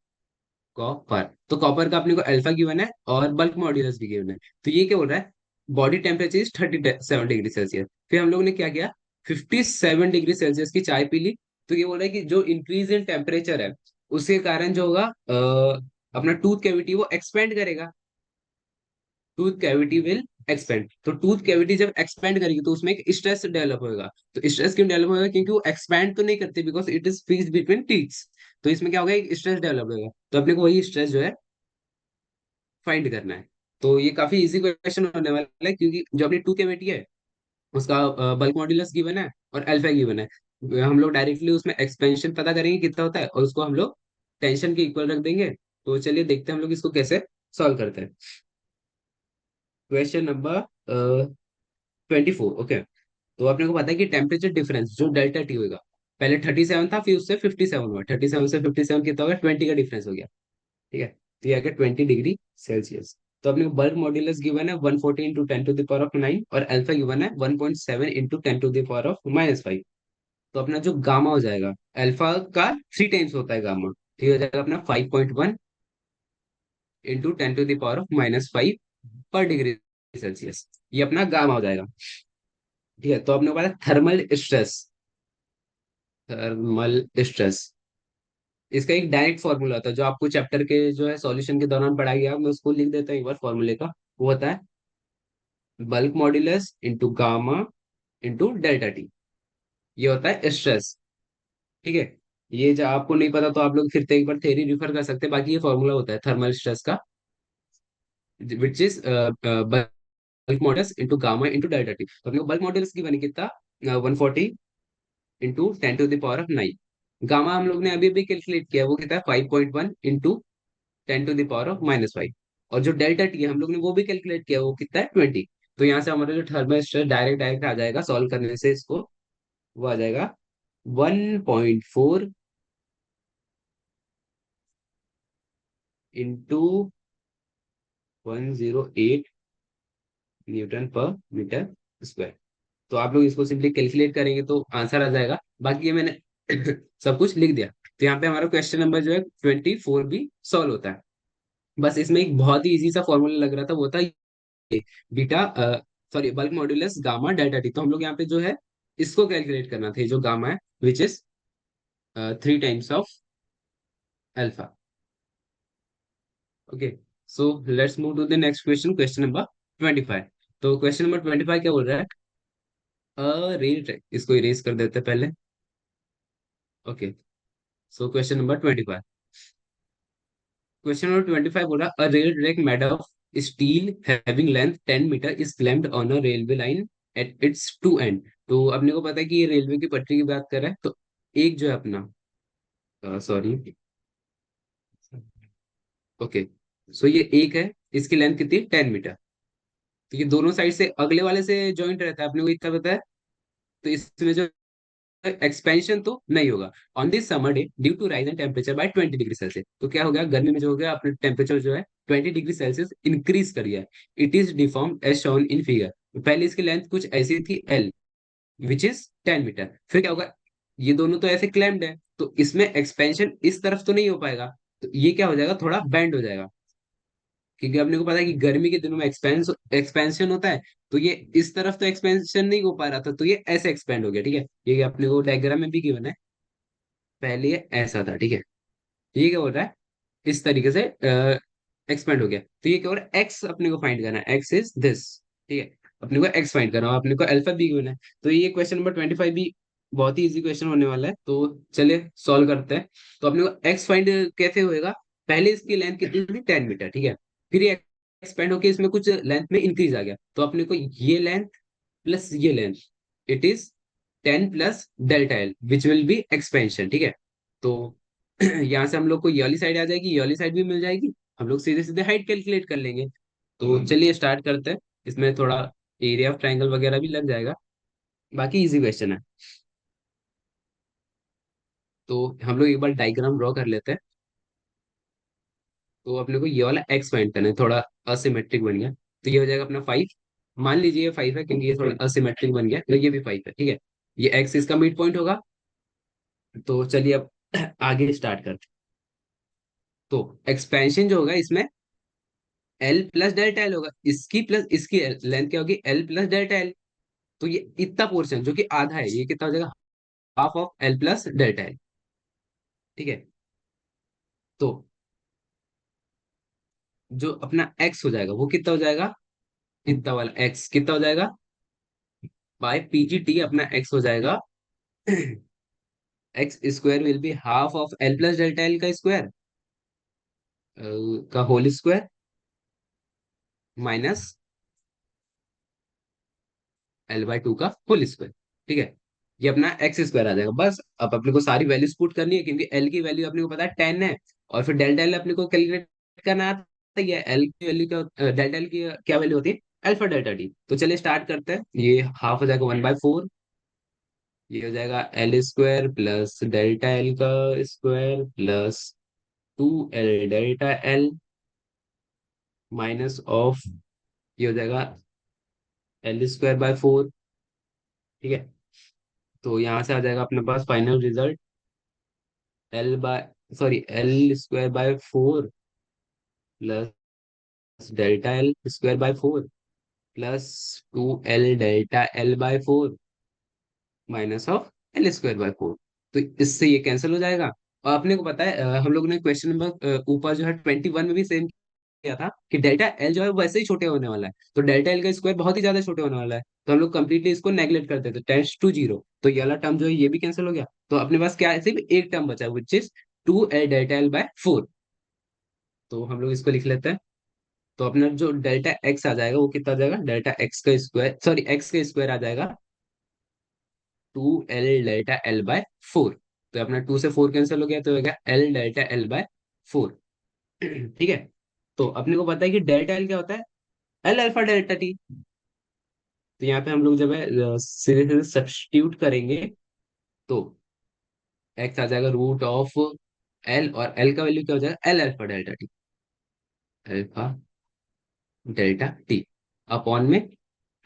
कॉपर। तो कॉपर का अपने को अल्फा गिवन है और बल्क मॉड्यूलस भी गिवन है। तो ये क्या बोल रहा है, body temperature is 37 degree Celsius. फिर हम लोग ने क्या किया, 57 डिग्री सेल्सियस की चाय पी ली। तो ये बोल रहा है कि जो इंक्रीज इन टेम्परेचर है उसके कारण जो होगा अपना टूथ कैविटी वो एक्सपेंड करेगा, टूथ कैविटी विल एक्सपेंड। तो टूथ कैविटी जब एक्सपेंड करेगी तो उसमें एक स्ट्रेस डेवलप होगा। तो स्ट्रेस क्यों डेवलप होगा, क्योंकि वो एक्सपेंड तो नहीं करते because it is fixed between teeths. तो इसमें क्या होगा, एक स्ट्रेस डेवलप होगा। तो अपने को वही स्ट्रेस जो है फाइंड करना है। तो ये काफी इजी क्वेश्चन होने वाला है, क्योंकि जो अपनी टूथ कैविटी है उसका बल्क मॉड्यूलस गिवन है और अल्फा गिवन है। हम लोग डायरेक्टली उसमें एक्सपेंशन पता करेंगे कितना होता है और उसको हम लोग टेंशन के इक्वल रख देंगे। तो चलिए देखते हैं हम लोग इसको कैसे सॉल्व करते हैं। Question number 24। ओके, तो आपने को पता है कि टेम्परेचर डिफरेंस जो डेल्टा टी होगा, पहले 37 था फिर उससे 57 हुआ, 37 से 57 कितना हो गया, 20 का डिफरेंस हो गया, ठीक है। तो ये आ गया 20 डिग्री सेल्सियस। तो अपने को बल्क मॉड्यूलस गिवन है 140 इंटू 10⁻⁹ और अल्फा गिवन है 1.7 इंटू 10⁻⁻5। तो अपना जो गामा हो जाएगा, अल्फा का 3 टाइम्स होता है गामा, ठीक हो जाएगा अपना 5.1 इंटू 10⁻⁻5 पर डिग्री सेल्सियस। ये अपना गामा हो जाएगा, ठीक है। तो अपने को पता है थर्मल स्ट्रेस, थर्मल स्ट्रेस इसका एक डायरेक्ट फॉर्मूला होता है जो आपको चैप्टर के जो है सॉल्यूशन के दौरान पढ़ाया गया, मैं उसको लिख देता हूँ एक बार फॉर्मूले का। वो होता है bulk modulus into gamma into delta T. ये होता है स्ट्रेस, ठीक है। ये जो आपको नहीं पता तो आप लोग फिर से एक बार थ्योरी रिफर कर सकते हैं, बाकी ये फॉर्मूला होता है थर्मल स्ट्रेस का, which is bulk models into gamma into delta T. तो अपने को बल्क मॉडल्स की बनी कितना, 140 इंटू 10⁻⁹। गामा हम लोग ने अभी अभी कैलकुलेट किया, वो कितना है 5.1 इंटू 10⁻⁻5। और जो डेल्टा टी है हम लोग ने वो भी कैलकुलेट किया, वो कितना है 20। तो यहाँ से हमारा जो थर्मल स्ट्रेस डायरेक्ट डायरेक्ट आ जाएगा, सॉल्व करने से इसको वो आ जाएगा 1.4 इंटू 108 न्यूटन पर मीटर स्क्वायर। तो आप लोग इसको सिंपली कैलकुलेट करेंगे तो आंसर आ जाएगा। बाकी ये मैंने सब कुछ लिख दिया। तो यहाँ पे हमारा क्वेश्चन नंबर जो है 24 भी सॉल्व होता है। बस इसमें एक बहुत ही इजी सा फॉर्मूला लग रहा था, वो था ये beta, sorry, bulk modulus gamma delta T. तो हम लोग यहाँ पे जो है इसको कैलकुलेट करना था, ये जो गामा है which is 3 times of alpha. Okay, so let's move to the next question, question number 25। तो क्वेश्चन नंबर 25 क्या बोल रहा है, रेल ट्रैक, इसको इरेज कर देते हैं पहले। Okay, so question number 25, question number 25 बोला a rail track made of steel having length 10 meter is clamped on a railway line at its two end. तो अपने को पता है कि ये रेलवे की पटरी की बात कर रहा है। तो एक जो है अपना, सॉरी, ओके, सो ये एक है, इसकी लेंथ कितनी, 10 मीटर। तो ये दोनों साइड से अगले वाले से जॉइंट रहता है, अपने को इतना पता है। तो इसमें जो एक्सपेंशन तो नहीं होगा। On this summer day due to rise in temperature by 20 degree Celsius. तो क्या हो गया, गर्मी में जो हो गया अपने टेम्परेचर जो है 20 डिग्री सेल्सियस इंक्रीज कर गया। It is deform as shown in figure. पहले इसकी लेंथ कुछ ऐसी थी एल, विच इज 10 मीटर। फिर क्या होगा, ये दोनों तो ऐसे क्लैम्प्ड है तो इसमें एक्सपेंशन इस तरफ तो नहीं हो पाएगा। तो ये क्या हो जाएगा, थोड़ा बेंड हो जाएगा, क्योंकि अपने को पता है कि गर्मी के दिनों में एक्सपेंशन होता है। तो ये इस तरफ तो एक्सपेंशन नहीं हो पा रहा था, तो ये ऐसे एक्सपेंड हो गया, ठीक है। ये अपने को डायग्राम में भी गिवन है, पहले ये ऐसा था, ठीक है। ये क्या हो रहा है, इस तरीके से एक्सपेंड हो गया। तो ये क्या हो रहा है, एक्स अपने को फाइंड करना है, एक्स इज दिस, ठीक है। अपने को एक्स फाइंड करना है, अपने को अल्फा भी गिवन है। तो ये क्वेश्चन नंबर 25 भी बहुत ही इजी क्वेश्चन होने वाला है। तो चलिए सॉल्व करते हैं। तो अपने को एक्स फाइंड कैसे होएगा, पहले इसकी लेंथ कितनी थी, 10 मीटर, ठीक है। फिर ये एक्सपेंड होके इसमें कुछ लेंथ में इंक्रीज आ गया, तो अपने को ये लेंथ प्लस ये length, it is 10 plus delta L which will be expansion, ठीक है। तो यहाँ से हम लोग को ये वाली साइड आ जाएगी, ये वाली साइड भी मिल जाएगी, हम लोग सीधे सीधे हाइट कैलकुलेट कर लेंगे। तो चलिए स्टार्ट करते हैं। इसमें थोड़ा एरिया ऑफ ट्राइंगल वगैरह भी लग जाएगा, बाकी इजी क्वेश्चन है। तो हम लोग एक बार डायग्राम ड्रॉ कर लेते हैं। तो अपने को ये वाला एक्स फाइंड करना है, थोड़ा असिमेट्रिक बन गया, तो ये हो जाएगा अपना 5। मान लीजिए ये 5 है, क्योंकि ये थोड़ा असिमेट्रिक बन गया, तो ये भी 5 है, ठीक है। ये एक्स इसका मिड पॉइंट होगा। तो चलिए अब आगे स्टार्ट करते हैं। तो एक्सपेंशन जो होगा इसमें एल प्लस डेल्टा एल होगा, इसकी प्लस इसकी लेंथ क्या होगी, एल प्लस डेल्टा एल। तो ये इतना पोर्शन जो कि आधा है, ये कितना हो जाएगा, half of L plus delta L, ठीक है। तो जो अपना एक्स हो जाएगा वो कितना हो जाएगा, इतना वाला एक्स कितना हो जाएगा, बाय पीजीटी अपना एक्स हो जाएगा X square will be half of L plus delta L का स्क्वायर का whole square minus L by two का होल स्क्वायर, ठीक है। ये अपना एक्स स्क्वायर आ जाएगा। बस अब अपने को सारी वैल्यूज पुट करनी है, क्योंकि एल की वैल्यू अपने को पता है 10 है, और फिर डेल्टा एल अपने को कैलकुलेट करना आता है। एल की वैल्यू क्या, डेल्टा एल की क्या वैल्यू होती है, अल्फा डेल्टा टी। तो चलिए स्टार्ट करते हैं। ये हाफ हो जाएगा 1/4, ये हो जाएगा L square plus delta L का square plus 2 L delta L minus of, ये हो जाएगा एल स्क्वायर बाय 4, ठीक है। तो यहाँ से आ जाएगा अपने पास final result L by, sorry L square by 4 plus delta L square by 4 plus 2 L delta L by 4 minus of L square by 4। तो इससे ये कैंसिल हो जाएगा। और अपने को पता है हम लोग ने क्वेश्चन नंबर ऊपर जो है 21 में भी सेम किया था कि डेल्टा एल जो है वो वैसे ही छोटे होने वाला है, तो डेल्टा एल का स्क्वायर बहुत ही ज्यादा छोटे होने वाला है, तो हम लोग कंप्लीटली इसको नेग्लेक्ट कर देते, टेंस टू जीरो। तो ये वाला टर्म जो है ये भी कैंसिल हो गया, तो अपने पास क्या है, सिर्फ एक टर्म बचा है which is 2 L delta L by 4। तो हम लोग इसको लिख लेते हैं। तो अपना जो डेल्टा एक्स आ जाएगा वो कितना आ जाएगा, डेल्टा एक्स का स्क्वायर, सॉरी एक्स का स्क्वायर आ जाएगा 2 एल डेल्टा एल बाय 4। तो अपना 2 से 4 कैंसिल हो गया, तो हो गया L डेल्टा L बाय 4, ठीक है। तो अपने को पता है कि डेल्टा एल क्या होता है, एल अल्फा डेल्टा टी। तो यहाँ पे हम लोग जब है सीधे सीधे सब्स्टिट्यूट करेंगे, तो एक्स आ जाएगा रूट ऑफ एल, और एल का वैल्यू क्या हो जाएगा, L alpha delta T, alpha delta T upon में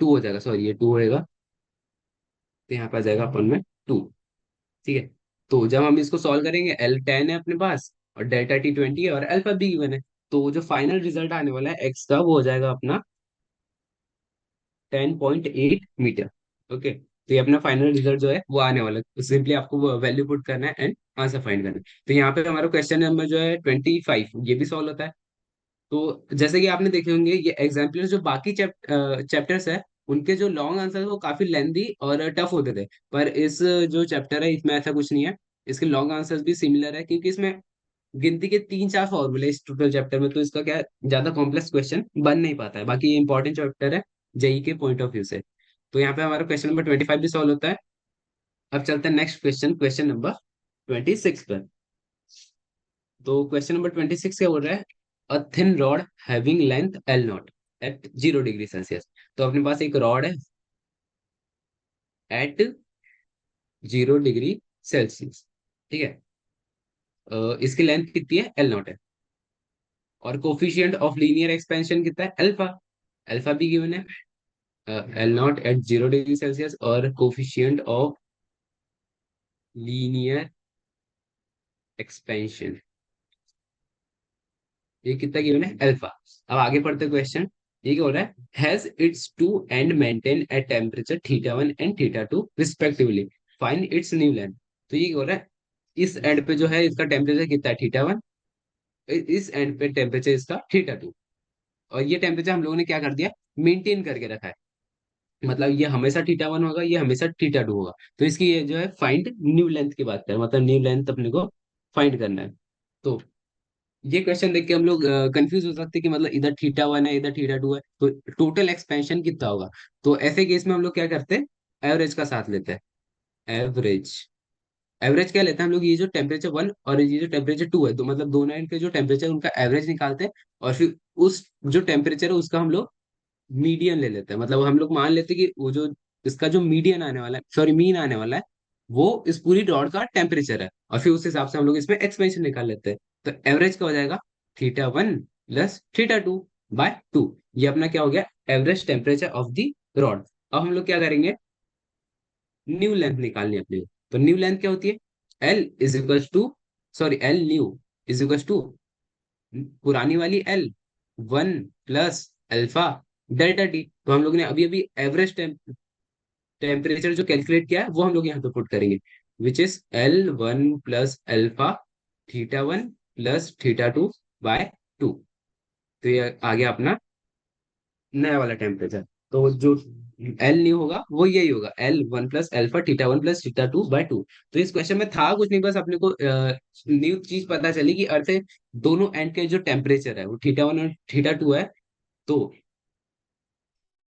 2 हो जाएगा, सॉरी ये 2 होएगा, तो यहाँ पे आ जाएगा अपॉन में 2, ठीक है। तो जब हम इसको सॉल्व करेंगे, एल 10 है अपने पास और डेल्टा टी 20 है और अल्फा बी गिवन है, तो जो फाइनल रिजल्ट आने वाला है एक्स का वो हो जाएगा अपना 10.8 मीटर। ओके, तो ये अपना फाइनल रिजल्ट जो है वो आने वाला है, सिंपली आपको वैल्यू पुट करना है एंड आंसर फाइंड करना है। तो यहाँ पे हमारा क्वेश्चन नंबर जो है 25 ये भी सॉल्व होता है। तो जैसे कि आपने देखे होंगे ये एग्जाम्पल्स जो बाकी चैप्टर्स है उनके जो लॉन्ग आंसर वो काफी लेंदी और टफ होते थे, पर इस जो चैप्टर है इसमें ऐसा कुछ नहीं है। इसके लॉन्ग आंसर्स भी सिमिलर है, क्योंकि इसमें गिनती के 3-4 फॉर्मूले इस टोटल चैप्टर में, तो इसका क्या है, ज्यादा कॉम्प्लेक्स क्वेश्चन बन नहीं पाता है। बाकी ये इंपॉर्टेंट चैप्टर है जेई के पॉइंट ऑफ व्यू से। तो यहाँ पे हमारा क्वेश्चन नंबर 25 भी सॉल्व होता है। अब चलते हैं नेक्स्ट क्वेश्चन, क्वेश्चन नंबर 26 पर। तो क्वेश्चन नंबर 26 क्या बोल रहा है, a thin rod having length L not at 0 degree Celsius. तो अपने पास एक रॉड है एट 0 डिग्री सेल्सियस, ठीक है। इसकी लेंथ कितनी है, एल नॉट है, और कोफिशिएंट ऑफ लीनियर एक्सपेंशन कितना है, अल्फा, अल्फा भी गिवन है, L not at 0 degree Celsius, और कोफिशिएंट ऑफ लीनियर एक्सपेंशन ये कितना गिवन है, अल्फा। अब आगे पढ़ते क्वेश्चन। ये क्या हो रहा है, has its two end maintain at temperature theta 1 and theta 2 respectively, find its new length. तो ये क्या हो रहा है, इस एंड पे जो है इसका टेम्परेचर कितना है, थीटा 1, इस एंड पे टेम्परेचर इसका थीटा 2, और ये टेम्परेचर हम लोगों ने क्या कर दिया, मेंटेन करके रखा है। मतलब ये हमेशा थीटा 1 होगा, ये हमेशा थीटा 2 होगा। तो इसकी ये जो है फाइंड न्यू लेंथ की बात करें, मतलब न्यू लेंथ अपने को फाइंड करना है। तो ये क्वेश्चन देख के हम लोग कंफ्यूज हो सकते हैं कि मतलब इधर थीटा वन है, इधर थीटा टू है, तो टोटल एक्सपेंशन कितना होगा। तो ऐसे केस में हम लोग क्या करते हैं, एवरेज का साथ लेते हैं। एवरेज, एवरेज क्या लेते हैं हम लोग, ये जो टेम्परेचर वन और ये जो टेम्परेचर टू है, तो मतलब दोनों एंड के जो टेम्परेचर उनका एवरेज निकालते हैं, और फिर उस जो टेम्परेचर है उसका हम लोग मीडियन ले लेते हैं। मतलब हम लोग मान लेते हैं कि वो जो इसका जो मीडियन आने वाला है, सॉरी मीन आने वाला है, वो इस पूरी रॉड का टेम्परेचर है, और फिर उस हिसाब से हम लोग इसमें एक्सपेंशन निकाल लेते हैं। तो एवरेज क्या हो जाएगा, theta one plus theta two by two. ये अपना क्या हो गया, average temperature of the rod. अब हम लोग क्या करेंगे, न्यू लेंथ निकालनी है अपनी। तो न्यू लेंथ क्या होती है, L is equal to, sorry L new is equal to पुरानी वाली L, one plus alpha delta T. तो हम लोग ने अभी अभी एवरेज टेम्परेचर जो कैलकुलेट किया है वो हम लोग यहाँ पे पुट करेंगे, which is L one plus alpha theta one plus theta two by two. तो ये आ गया अपना नया वाला टेम्परेचर। तो जो एल न्यू होगा वो यही होगा, L one plus alpha theta one plus theta two by two. तो इस क्वेश्चन में था कुछ नहीं, बस अपने को न्यू चीज पता चली कि अर्थ दोनों एंड के जो टेम्परेचर है वो थीटा वन और थीटा टू है। तो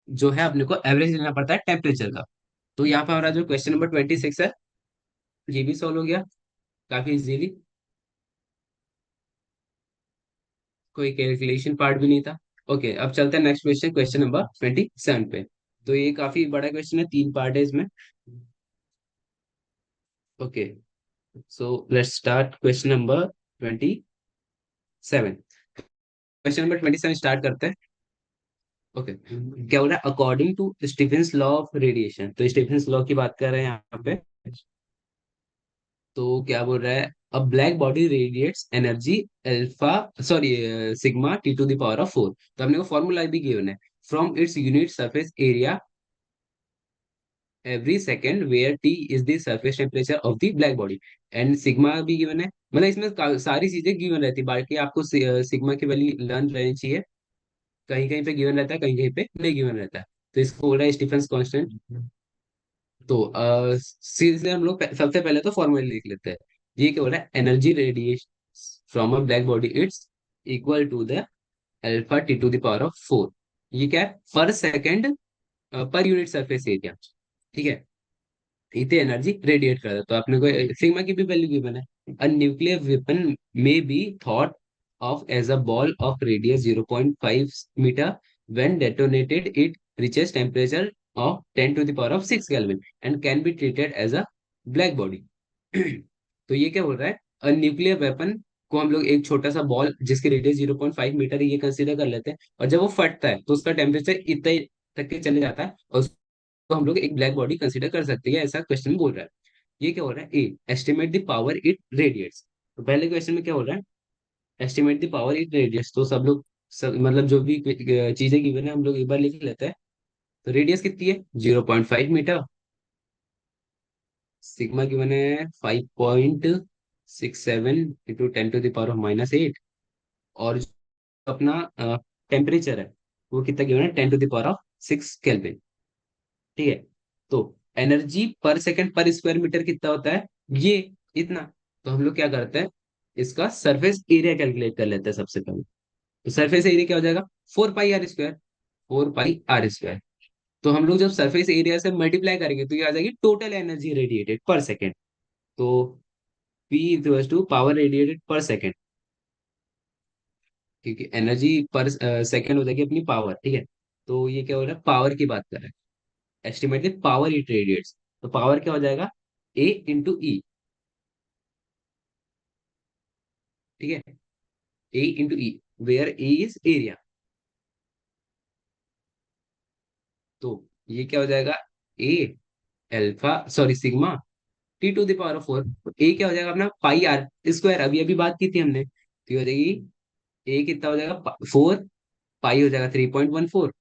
जो है अपने को एवरेज लेना पड़ता है टेम्परेचर का। तो यहाँ पर हमारा जो क्वेश्चन नंबर 26 है, ये भी सॉल्व हो गया काफी इजीली, कोई कैलकुलेशन पार्ट भी नहीं था। ओके, अब चलते हैं नेक्स्ट क्वेश्चन, क्वेश्चन नंबर 27 पे। तो ये काफी बड़ा क्वेश्चन है, तीन पार्ट है इसमें। Okay, so let's start question number 27। Question number 27 start करते हैं। ओके, क्या हो रहा है, according to Stefan's law of radiation. तो स्टीफेंस लॉ की बात कर रहे हैं यहाँ पे। तो क्या बोल रहा है, a black body radiates energy alpha, sorry sigma T to the power of four. तो हमने को फॉर्मूला भी गिवन है, from its unit surface area every second where T is the surface temperature of the black body, and sigma भी given है। मतलब इसमें सारी चीजें गिवन रहती है, बाकी आपको सिग्मा की वैल्यू लर्न रहनी चाहिए। कहीं कहीं पे गिवन रहता है, कहीं कहीं पे नहीं गिवन रहता है। तो इसको बोल रहा है स्टीफेंस कांस्टेंट। तो सीधे हम लोग सबसे पहले तो फॉर्मूला लिख लेते हैं। ये क्या हो रहा है, energy radiation from a black body it's equal to the alpha T to the power of four. ये क्या है, पर second per unit surface area. ठीक है, इतने एनर्जी रेडिएट कर रहा है। तो आपने को सिग्मा की भी वैल्यू गिवन है। A nuclear weapon may be thought of as a ball of radius 0.5 meter. When detonated, it reaches temperature of 10 to the power of 6 Kelvin and can be treated as a black body. तो ये क्या बोल रहा है, a nuclear weapon को हम लोग एक छोटा सा बॉल जिसकी रेडियस 0.5 मीटर है ये कंसीडर कर लेते हैं, और जब वो फटता है तो उसका टेम्परेचर इतना ही तक के चले जाता है, और उसको हम लोग एक ब्लैक बॉडी कंसीडर कर सकते हैं, ऐसा क्वेश्चन बोल रहा है। ये क्या हो रहा है, a estimate the power it radiates. तो पहले क्वेश्चन में क्या हो रहा है, estimate the power in radius. तो सब मतलब जो भी चीजें गिवन है हम लोग एक बार लिख लेते हैं। तो रेडियस कितनी है, 0.5 मीटर। सिग्मा गिवन है 5.67 into 10 to the power of -8। और जो अपना टेम्परेचर है वो कितना गिवन है, 10 to the power of 6 kelvin. ठीक है, तो एनर्जी पर सेकंड पर स्क्वायर मीटर कितना होता है, ये इतना। तो हम लोग क्या करते हैं, इसका सरफेस एरिया कैलकुलेट कर लेते हैं सबसे पहले। तो सरफेस एरिया क्या हो जाएगा, 4 pi R square, 4 pi R square. तो हम लोग जब सरफेस एरिया से मल्टीप्लाई करेंगे तो ये आ जाएगी total energy radiated per second. तो P equals to power radiated per second, क्योंकि एनर्जी पर सेकेंड हो जाएगी अपनी पावर। ठीक है, तो ये क्या हो रहा है, पावर की बात कर रहे हैं, एस्टिमेटेड पावर इट रेडिएट्स। तो पावर क्या हो जाएगा, ए इंटू ई। ठीक है, A into E, where A is area. तो ये क्या हो जाएगा, A alpha, sorry sigma T to the power of four. A क्या हो जाएगा अपना, पाई आर स्क्वायर, अभी अभी बात की थी हमने। तो ये हो जाएगी, ए कितना हो जाएगा, फोर, पाई हो जाएगा 3.14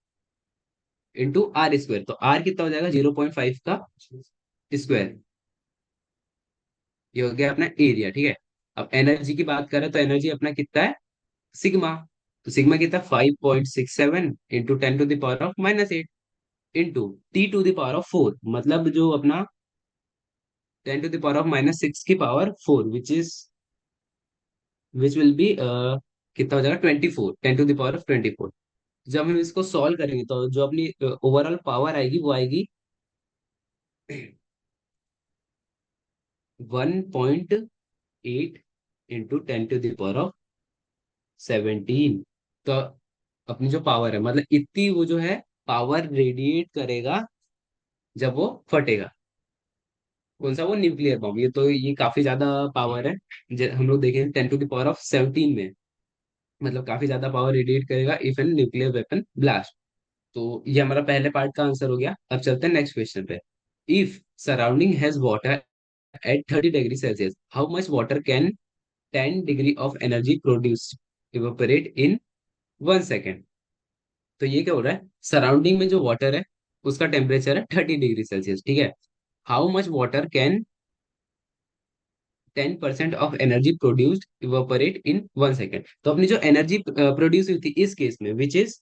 इंटू आर स्क्वायर। तो आर कितना हो जाएगा, 0.5 का स्क्वायर। ये हो गया अपना एरिया। ठीक है, अब एनर्जी की बात करें तो एनर्जी अपना कितना है, सिग्मा। तो सिग्मा कितना, 5.67 into 10 to the power of -8 into T to the power of 4, मतलब जो अपना 10 to the power of -6 की power 4, which is which will be कितना हो जाएगा 24, 10 to the power of 24। जब हम इसको सॉल्व करेंगे तो जो अपनी ओवरऑल पावर आएगी वो आएगी 1.8 into 10 to the power of 17। तो अपनी जो पावर है मतलब इतनी वो जो है पावर रेडिएट करेगा जब वो फटेगा। कौन सा? वो न्यूक्लियर बॉम्ब। ये तो ये काफी ज्यादा पावर है। हम लोग देखें 10 to the power of 17 में, मतलब काफी ज्यादा पावर रेडिएट करेगा if an nuclear weapon blast. तो ये हमारा पहले पार्ट का आंसर हो गया। अब चलते हैं नेक्स्ट क्वेश्चन पे। If surrounding has water at 30 degree Celsius, how much water can 10 degree of energy produce evaporate in 1 second? तो ये क्या हो रहा है, सराउंडिंग में जो वाटर है उसका टेम्परेचर है 30 डिग्री सेल्सियस, ठीक है। How much water can 10% of energy produced evaporate in 1 second? तो अपनी जो एनर्जी प्रोड्यूस हुई थी इस केस में which is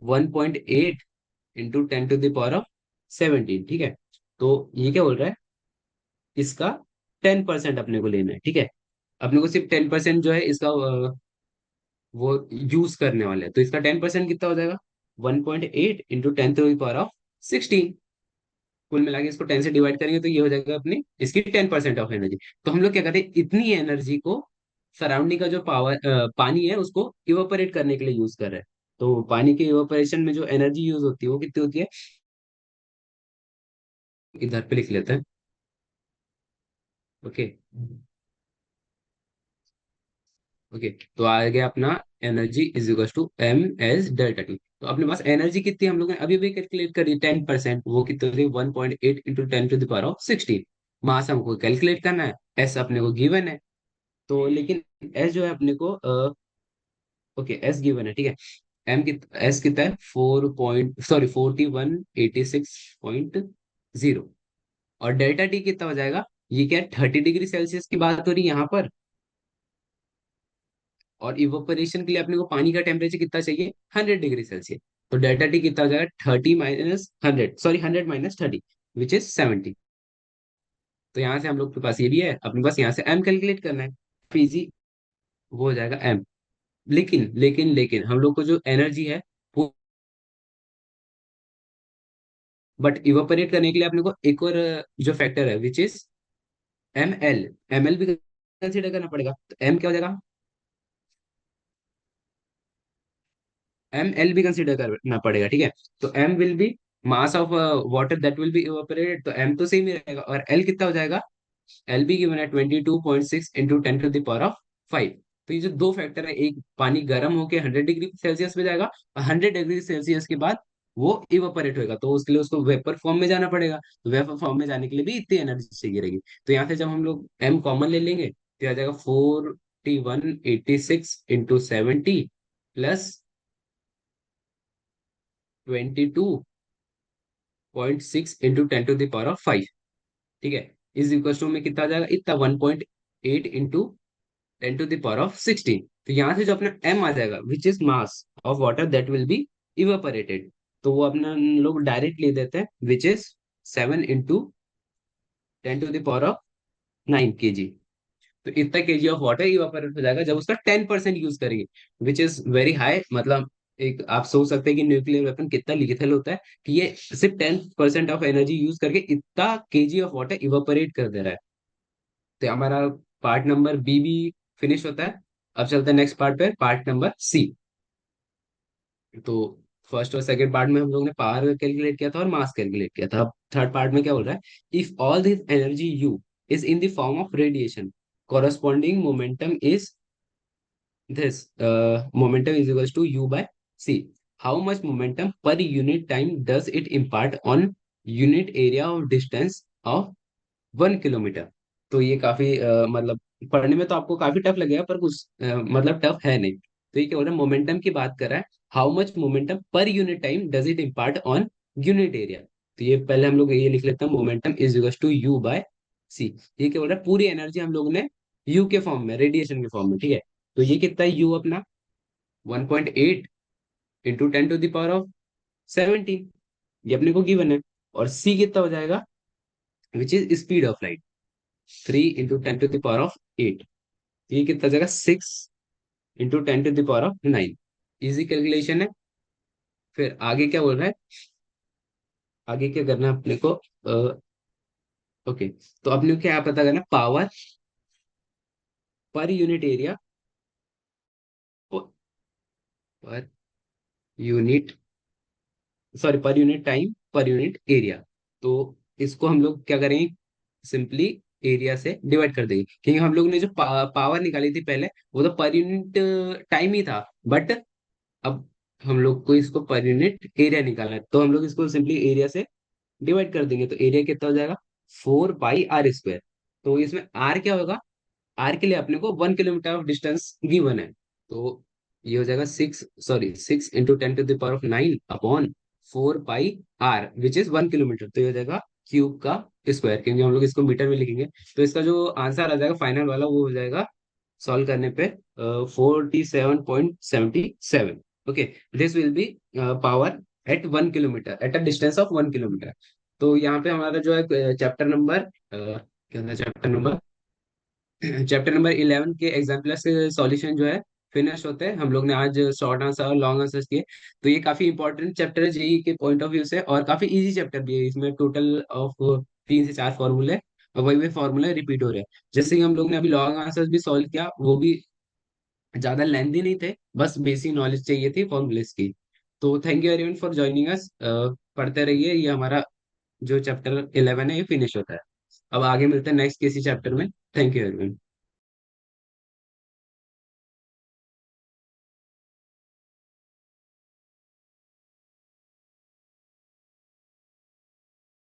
1.8 into 10 to the power of 17, ठीक है। तो ये क्या बोल रहा है, इसका 10% अपने को लेना है, ठीक है। अपने को सिर्फ 10% जो है इसका वो यूज करने वाले हैं। तो इसका 10% कितना हो जाएगा, 1.8 into 10 to the power of 16। कुल मिला के इसको 10 से डिवाइड करेंगे तो ये हो जाएगा अपनी इसकी 10% ऑफ एनर्जी। तो हम लोग क्या करते हैं, इतनी एनर्जी को सराउंडिंग का जो पावर पानी है उसको इवेपोरेट करने के लिए यूज कर रहे हैं। तो पानी के इवेपोरेशन में जो एनर्जी यूज होती है वो कितनी होती है, इधर पे लिख लेते हैं। ओके। ओके, तो आ गया अपना energy is equal to M S delta T. तो अपने पास एनर्जी कितनी हम लोग ने अभी भी कैलकुलेट करी 10%, वो कितनी होती है 1.8 into 10 to the power of 16। मास हमको कैलकुलेट करना है, एस अपने को गिवन है। तो लेकिन एस जो है अपने को ओके एस गिवन है, ठीक है। एस कितना है 4186.0। और डेल्टा टी कितना हो जाएगा, ये क्या है 30 डिग्री सेल्सियस की बात हो रही है यहाँ पर। और इवोपरेशन के लिए अपने को पानी का टेम्परेचर कितना चाहिए, 100 डिग्री सेल्सियस। तो डेल्टा टी कितना हो जाएगा 30 - 100, सॉरी 100 - 30 विच इज 70। तो यहाँ से हम लोग के पास ये भी है, अपने पास यहाँ से एम कैलकुलेट करना है, इजी। वो हो जाएगा एम। लेकिन हम लोग को जो एनर्जी है वो, बट इवोपरेट करने के लिए अपने को एक और जो फैक्टर है which is M L. M L भी कंसिडर करना पड़ेगा। तो एम क्या हो जाएगा, एम एल भी कंसिडर करना पड़ेगा, ठीक है। तो M will be mass of water that will be evaporated. तो एम तो सेम ही रहेगा। और एल कितना हो जाएगा, एल बी गिवन है 22.6 into 10 to the power of 5। तो ये जो दो फैक्टर है, एक पानी गर्म होके 100 डिग्री सेल्सियस में जाएगा और 100 डिग्री सेल्सियस के बाद वो इवेपोरेट होएगा। तो उसके लिए उसको वेपर फॉर्म में जाना पड़ेगा। तो वेपर फॉर्म में जाने के लिए भी इतनी एनर्जी चाहिए रहेगी। तो यहाँ से जब हम लोग एम कॉमन ले लेंगे तो आ जाएगा 4186 into 70 plus 22.6 into 10 to the power of 5, ठीक है। इज इक्वल टू में कितना आ जाएगा, इतना 1.8 into 10 to the power of 16। तो यहाँ से जो अपना m आ जाएगा which is mass of water that will be evaporated, तो वो अपना लोग डायरेक्ट ले देते हैं which is 7 into 10 to the power of 9 kg। तो इतना केजी ऑफ वाटर इवेपोरेट हो जाएगा जब उसका 10% यूज करेंगे, विच इज वेरी हाई। मतलब एक आप सोच सकते हैं कि न्यूक्लियर वेपन कितना लिथियल होता है कि ये सिर्फ 10% ऑफ एनर्जी यूज करके इतना केजी ऑफ वाटर इवेपोरेट कर दे रहा है। तो हमारा पार्ट नंबर बी भी फिनिश होता है। अब चलते हैं नेक्स्ट पार्ट पे, पार्ट नंबर सी। तो फर्स्ट और सेकंड पार्ट में हम लोग ने पावर कैलकुलेट किया था और मास कैलकुलेट किया था। अब थर्ड पार्ट में क्या बोल रहा है, if all this energy you is in the form of radiation, corresponding momentum is this momentum is equals to u by c. How much momentum per unit time does it impart on unit area of distance of 1 kilometer? तो ये काफी मतलब पढ़ने में तो आपको काफी tough लगेगा पर कुछ मतलब टफ है नहीं। तो ये क्या हो रहा है, मोमेंटम की बात कर रहा है। How much momentum per unit time does it impart on unit area? तो ये पहले हम लोग ये लिख लेते हैं, momentum is equal to U by C. ये क्या बोल रहा है, पूरी एनर्जी हम लोग ने यू के फॉर्म में, रेडिएशन के फॉर्म में, ठीक है। तो ये कितना है यू अपना 1.8 into 10 to the power of 17, ये अपने को गिवन है। और सी कितना हो जाएगा which is speed of light, 3 into 10 to the power of 8। ये कितना हो जाएगा 6 इंटू 10⁻⁹। इजी कैलकुलेशन है। फिर आगे क्या बोल रहा है, आगे क्या करना है अपने को। ओके, तो अपने को क्या पता करना, power per unit area, per unit, sorry पर unit time per unit area. तो इसको हम लोग क्या करेंगे, सिंपली एरिया से डिवाइड कर देंगे, क्योंकि हम लोग ने जो पावर निकाली थी पहले, वो तो पर यूनिट टाइम ही था। बट अब हम लोग को इसको पर यूनिट एरिया निकालना है, तो हम लोग इसको सिंपली एरिया से डिवाइड कर देंगे। तो एरिया कितना हो जाएगा, 4 पाई आर स्क्वायर। तो इसमें आर क्या होगा, आर के लिए अपने को 1 किलोमीटर ऑफ डिस्टेंस गिवन है। तो ये हो जाएगा 6 into 10⁻⁹ upon 4 pi R which is 1 kilometer. तो ये हो जाएगा क्यूब का स्क्वायर, क्योंकि हम लोग इसको मीटर में लिखेंगे। तो इसका जो आंसर आ जाएगा फाइनल वाला, वो हो जाएगा सॉल्व करने पे 47.77। Okay, this will be power at 1 kilometer, at a distance of 1 kilometer. तो यहाँ पे हमारा जो है चैप्टर नंबर क्या था, चैप्टर नंबर 11 के एग्जाम्पल्स के सॉल्यूशन जो है फिनिश होते हैं। हम लोग ने आज शॉर्ट आंसर और लॉन्ग आंसर्स किए। तो ये काफी इंपॉर्टेंट चैप्टर है जेई के पॉइंट ऑफ व्यू से, और काफी इजी चैप्टर भी है। इसमें टोटल ऑफ 3 से 4 फॉर्मूले, और वही फॉर्मूले रिपीट हो रहे हैं। जैसे कि हम लोग ने अभी लॉन्ग आंसर्स भी सॉल्व किया, वो भी ज्यादा लेंदी नहीं थे, बस बेसिक नॉलेज चाहिए थी फॉर्मूलेस की। तो thank you everyone for joining us. पढ़ते रहिए, ये हमारा जो चैप्टर 11 है ये फिनिश होता है। अब आगे मिलते हैं नेक्स्ट किसी चैप्टर में। Thank you everyone.